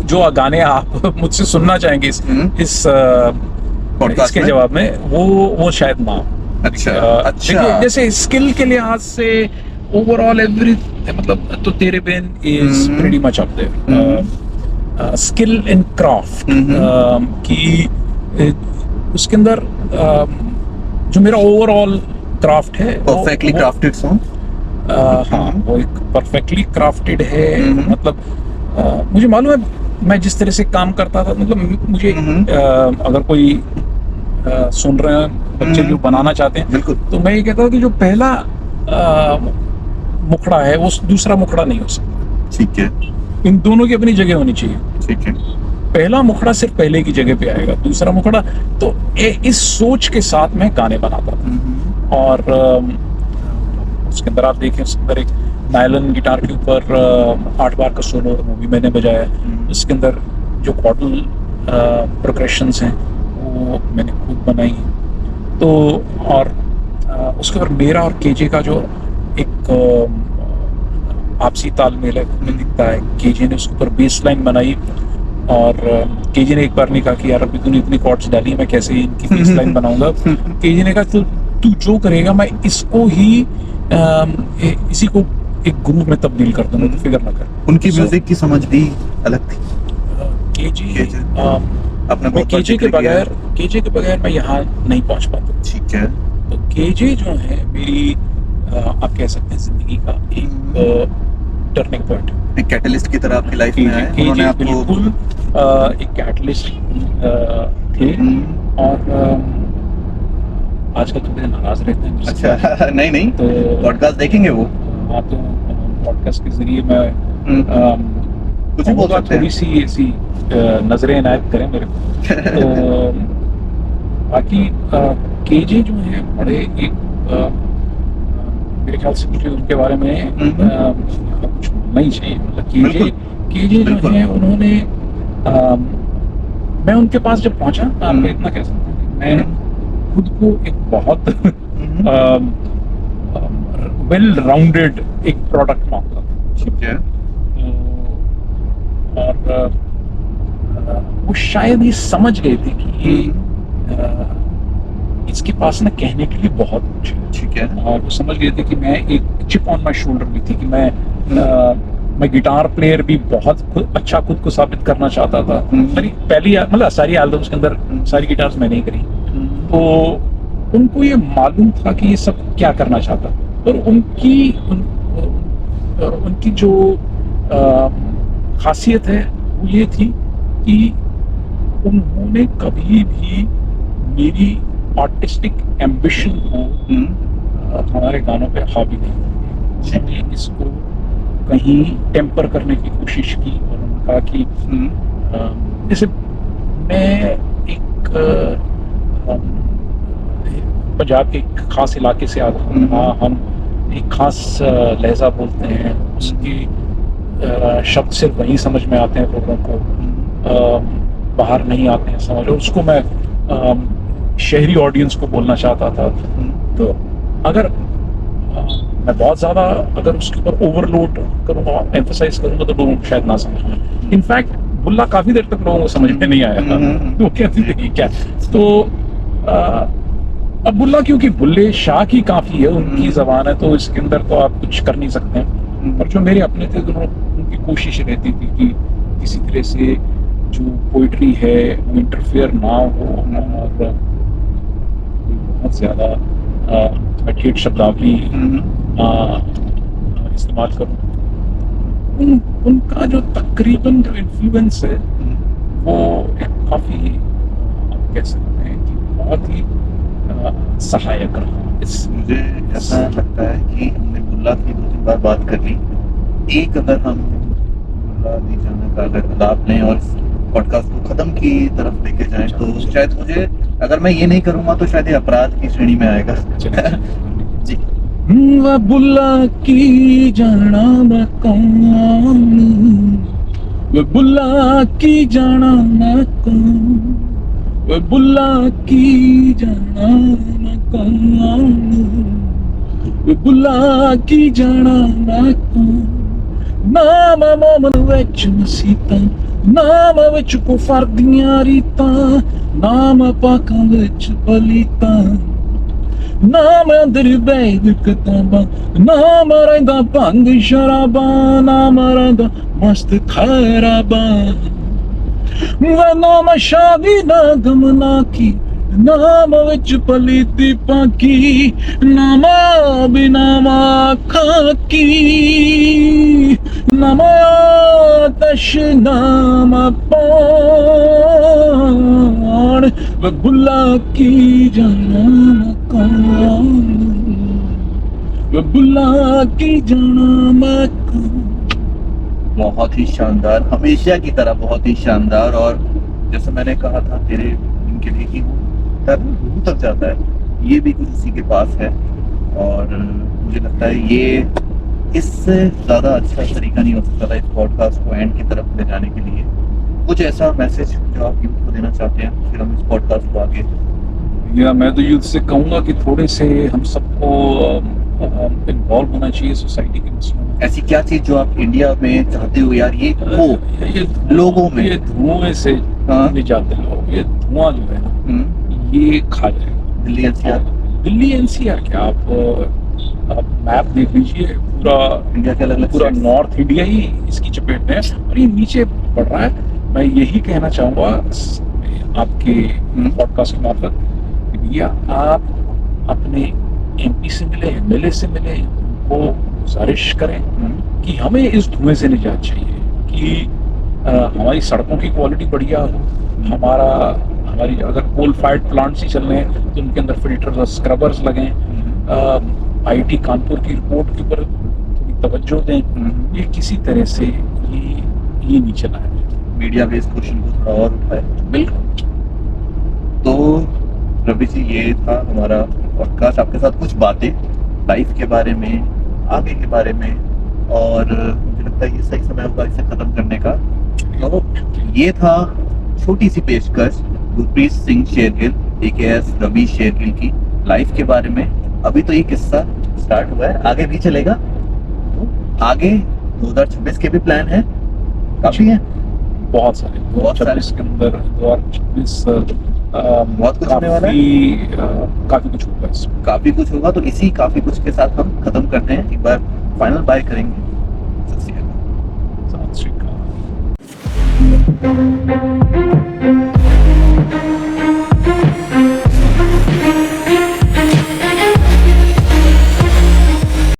Speaker 1: जो गाने आप मुझसे सुनना चाहेंगे इसके जवाब में, वो शायद ना।
Speaker 2: अच्छा।
Speaker 1: जैसे स्किल के लिहाज से ओवरऑल एवरी, मतलब तो Tere Bin is pretty much up there. Skill in craft की उसके अंदर जो मेरा ओवरऑल क्राफ्ट है,
Speaker 2: परफेक्टली क्राफ्टेड सॉन्ग।
Speaker 1: हाँ, वो एक परफेक्टली क्राफ्टेड है। मतलब मुझे मालूम है मैं जिस तरह से काम करता था, मतलब मुझे अगर कोई सुन रहे हैं बच्चे जो बनाना चाहते हैं, तो मैं ये कहता हूँ कि जो पहला मुखड़ा है वो दूसरा मुखड़ा नहीं हो सकता।
Speaker 2: ठीक है।
Speaker 1: इन दोनों की अपनी जगह होनी चाहिए।
Speaker 2: ठीक है।
Speaker 1: पहला मुखड़ा सिर्फ पहले की जगह पे आएगा, दूसरा मुखड़ा तो इस सोच के साथ मैं गाने बनाता था। और उसके अंदर आप देखें, उसके अंदर एक नायलन गिटार के ऊपर 8 बार का सोलो मूवी मैंने बजाया। उसके अंदर जो कॉर्डल प्रोग्रेशंस हैं वो मैंने खुद बनाई। तो और उसके ऊपर मेरा और केजे का जो एक आपसी तालमेल है में दिखता है। केजे ने उसके ऊपर बेस लाइन बनाई, और केजे ने एक बार नहीं कहा कि यार अभी तूने इतनी कॉर्ड्स डाली, मैं कैसे इनकी बेस लाइन बनाऊंगा। केजे ने कहा तू जो करेगा मैं इसको ही इसी को एक ग्रुप में तब्दील कर दूंगा, तो फिक्र ना कर।
Speaker 2: उनकी म्यूजिक की समझ भी अलग थी। केजे
Speaker 1: के बगैर मैं यहाँ नहीं पहुंच पाता।
Speaker 2: ठीक है।
Speaker 1: तो केजे जो है मेरी आप कह सकते हैं जिंदगी का एक टर्निंग पॉइंट,
Speaker 2: एक कैटलिस्ट की तरह आपकी लाइफ में आए।
Speaker 1: उन्होंने आपको बिल्कुल एक कैटलिस्ट थे। और आजकल थोड़े नाराज रहते हैं।
Speaker 2: अच्छा। नहीं तो पॉडकास्ट देखेंगे वो।
Speaker 1: हाँ, तो पॉडकास्ट के जरिए मैं
Speaker 2: कुछ भी बोल सकते हैं,
Speaker 1: थोड़ी सी ऐसी नजरें इनायत करें मेरे को। तो बाकी केजे जो है बड़े एक मेरे ख्याल से मुझे उनके बारे में कुछ बोलना ही चाहिए। मतलब केजे जो है उन्होंने मैं उनके पास जब पहुंचा, मैं आपको इतना कह सकता हूँ कि मैं खुद को एक बहुत वेल राउंडेड एक प्रोडक्ट मानता था।
Speaker 2: ठीक है।
Speaker 1: और वो शायद ये समझ गए थे कि ये इसके पास ना कहने के लिए बहुत कुछ है।
Speaker 2: ठीक है।
Speaker 1: और वो समझ गए थे कि मैं एक चिप ऑन माई शोल्डर भी थी कि मैं गिटार प्लेयर भी बहुत खुद को साबित करना चाहता था। पहली मतलब सारी एल्बम्स के अंदर सारी गिटार्स मैंने ही करी। तो उनको ये मालूम था कि ये सब क्या करना चाहता, और उनकी जो खासियत है वो ये थी कि उन्होंने कभी भी मेरी आर्टिस्टिक एम्बिशन को हमारे गानों पे हावी नहीं किया। इसको कहीं टेम्पर करने की कोशिश की, और उन्होंने कहा कि जैसे मैं एक पंजाब के एक खास इलाके से आता हूँ। वहाँ हम एक खास लहजा बोलते हैं, उसकी शब्द सिर्फ वहीं समझ में आते हैं लोगों को, बाहर नहीं आते हैं समझ। और उसको मैं शहरी ऑडियंस को बोलना चाहता था। तो अगर मैं बहुत ज़्यादा अगर उसके ऊपर ओवरलोड करूँगा, एम्फसाइज करूँगा, तो लोग शायद ना समझें। इनफैक्ट बुल्ला काफ़ी देर तक लोगों को समझ में नहीं आया था। तो कहते थे क्या, तो अब बुल्ला क्योंकि बुल्ले शाह की काफ़ी है, उनकी ज़बान है, तो इसके अंदर तो आप कुछ कर नहीं सकते हैं। और जो मेरे अपने थे, तो की कोशिश रहती थी कि किसी तरह से जो पोइट्री है वो इंटरफेयर ना हो और बहुत ज़्यादा ठेठ शब्दावली इस्तेमाल करूँ। उनका जो तकरीबन जो इन्फ्लुएंस है वो एक काफ़ी आप कह सकते हैं कि बहुत ही सहायक रहा।
Speaker 2: मुझे ऐसा लगता है कि हमने बुल्ला की 2-3 बार बात कर ली। एक अगर हम बुल्ला दी जाने का अगर लाभ लें और पॉडकास्ट को खत्म की तरफ लेके जाएं तो शायद मुझे, अगर मैं ये नहीं करूँगा तो शायद ये अपराध की श्रेणी में आएगा। जी।
Speaker 1: वह बुल्ला की जाना मैं कौन, वह बुल्ला की जाना मैं कौन, वह बुल्ला की जाना मैं कौन, वह बुल्ला की जाना मैं कौन। नाम मोमन विच मसीता, नाम विच कुफर दियां रीतां, नाम पाकां विच पलीतां, नाम अंदर बैद किताबां, नाम रहिंदा भंग शराबां, नाम रहिंदा मस्त खैराबां। वह नाम शादी ना गमना की, नाम विच पलीती पाकी, नामा बिनामा खाकी, नाम आतश नाम पाण, वह बुल्ला की जाना मैं कौन, वह बुल्ला की जाना मैं कौन।
Speaker 2: बहुत ही शानदार, हमेशा की तरह बहुत ही शानदार। और जैसे मैंने कहा था तेरे इनके लिए कि वो रूह तक जाता है, ये भी कुछ उसी के पास है। और मुझे लगता है ये इससे ज़्यादा अच्छा तरीका नहीं हो सकता था इस पॉडकास्ट को एंड की तरफ ले जाने के लिए। कुछ ऐसा मैसेज जो आप यूथ को देना चाहते हैं, फिर हम इस पॉडकास्ट को आगे।
Speaker 1: या मैं तो यूथ से कहूँगा कि थोड़े से हम सबको इन्वॉल्व होना चाहिए सोसाइटी के मसलों में।
Speaker 2: ऐसी क्या चीज जो आप इंडिया में चाहते हो यार ये हो
Speaker 1: ये
Speaker 2: लोगों में?
Speaker 1: ये धुएं से निजात दिलाओ। ये धुआं जो है ना ये खा जाएगा
Speaker 2: दिल्ली एनसीआर।
Speaker 1: दिल्ली एनसीआर क्या, आप मैप देख लीजिए, पूरा
Speaker 2: इंडिया के अलग-अलग
Speaker 1: पूरा नॉर्थ इंडिया ही इसकी चपेट में है और ये नीचे बढ़ रहा है। मैं यही कहना चाहूँगा आपके पॉडकास्ट के मार्फत कि भैया आप अपने एमपी से मिले, एमएलए से मिले, उनको गुजारिश करें कि हमें इस धुएं से निजात चाहिए, कि हमारी सड़कों की क्वालिटी बढ़िया हो, हमारी अगर कोल फायर्ड प्लांट्स ही चल रहे हैं तो उनके अंदर फिल्टर्स और स्क्रबर्स लगें। आईटी कानपुर की रिपोर्ट के ऊपर थोड़ी तवज्जो दें। ये किसी तरह से ये नहीं चला है।
Speaker 2: मीडिया बेस्ड क्वेश्चन को थोड़ा और उठाए।
Speaker 1: बिल्कुल।
Speaker 2: तो रवि जी ये था हमारा पॉडकास्ट, आपके साथ कुछ बातें लाइफ के बारे में, आगे के बारे में, और मुझे लगता है ये सही समय होगा इसे खत्म करने का। तो ये था छोटी सी पेशकश गुरप्रीत सिंह शेरगिल AKS रवि शेरगिल की लाइफ के बारे में। अभी तो ये किस्सा स्टार्ट हुआ है, आगे भी चलेगा। तो आगे 2026 के भी प्लान है, काफी है,
Speaker 1: बहुत सारे 2026 के अंदर 2026
Speaker 2: बहुत कुछ होने वाला है।
Speaker 1: काफी कुछ होगा इसमें।
Speaker 2: काफी कुछ होगा। तो इसी काफी कुछ के साथ हम खत्म करते हैं। एक बार फाइनल बाय करेंगे।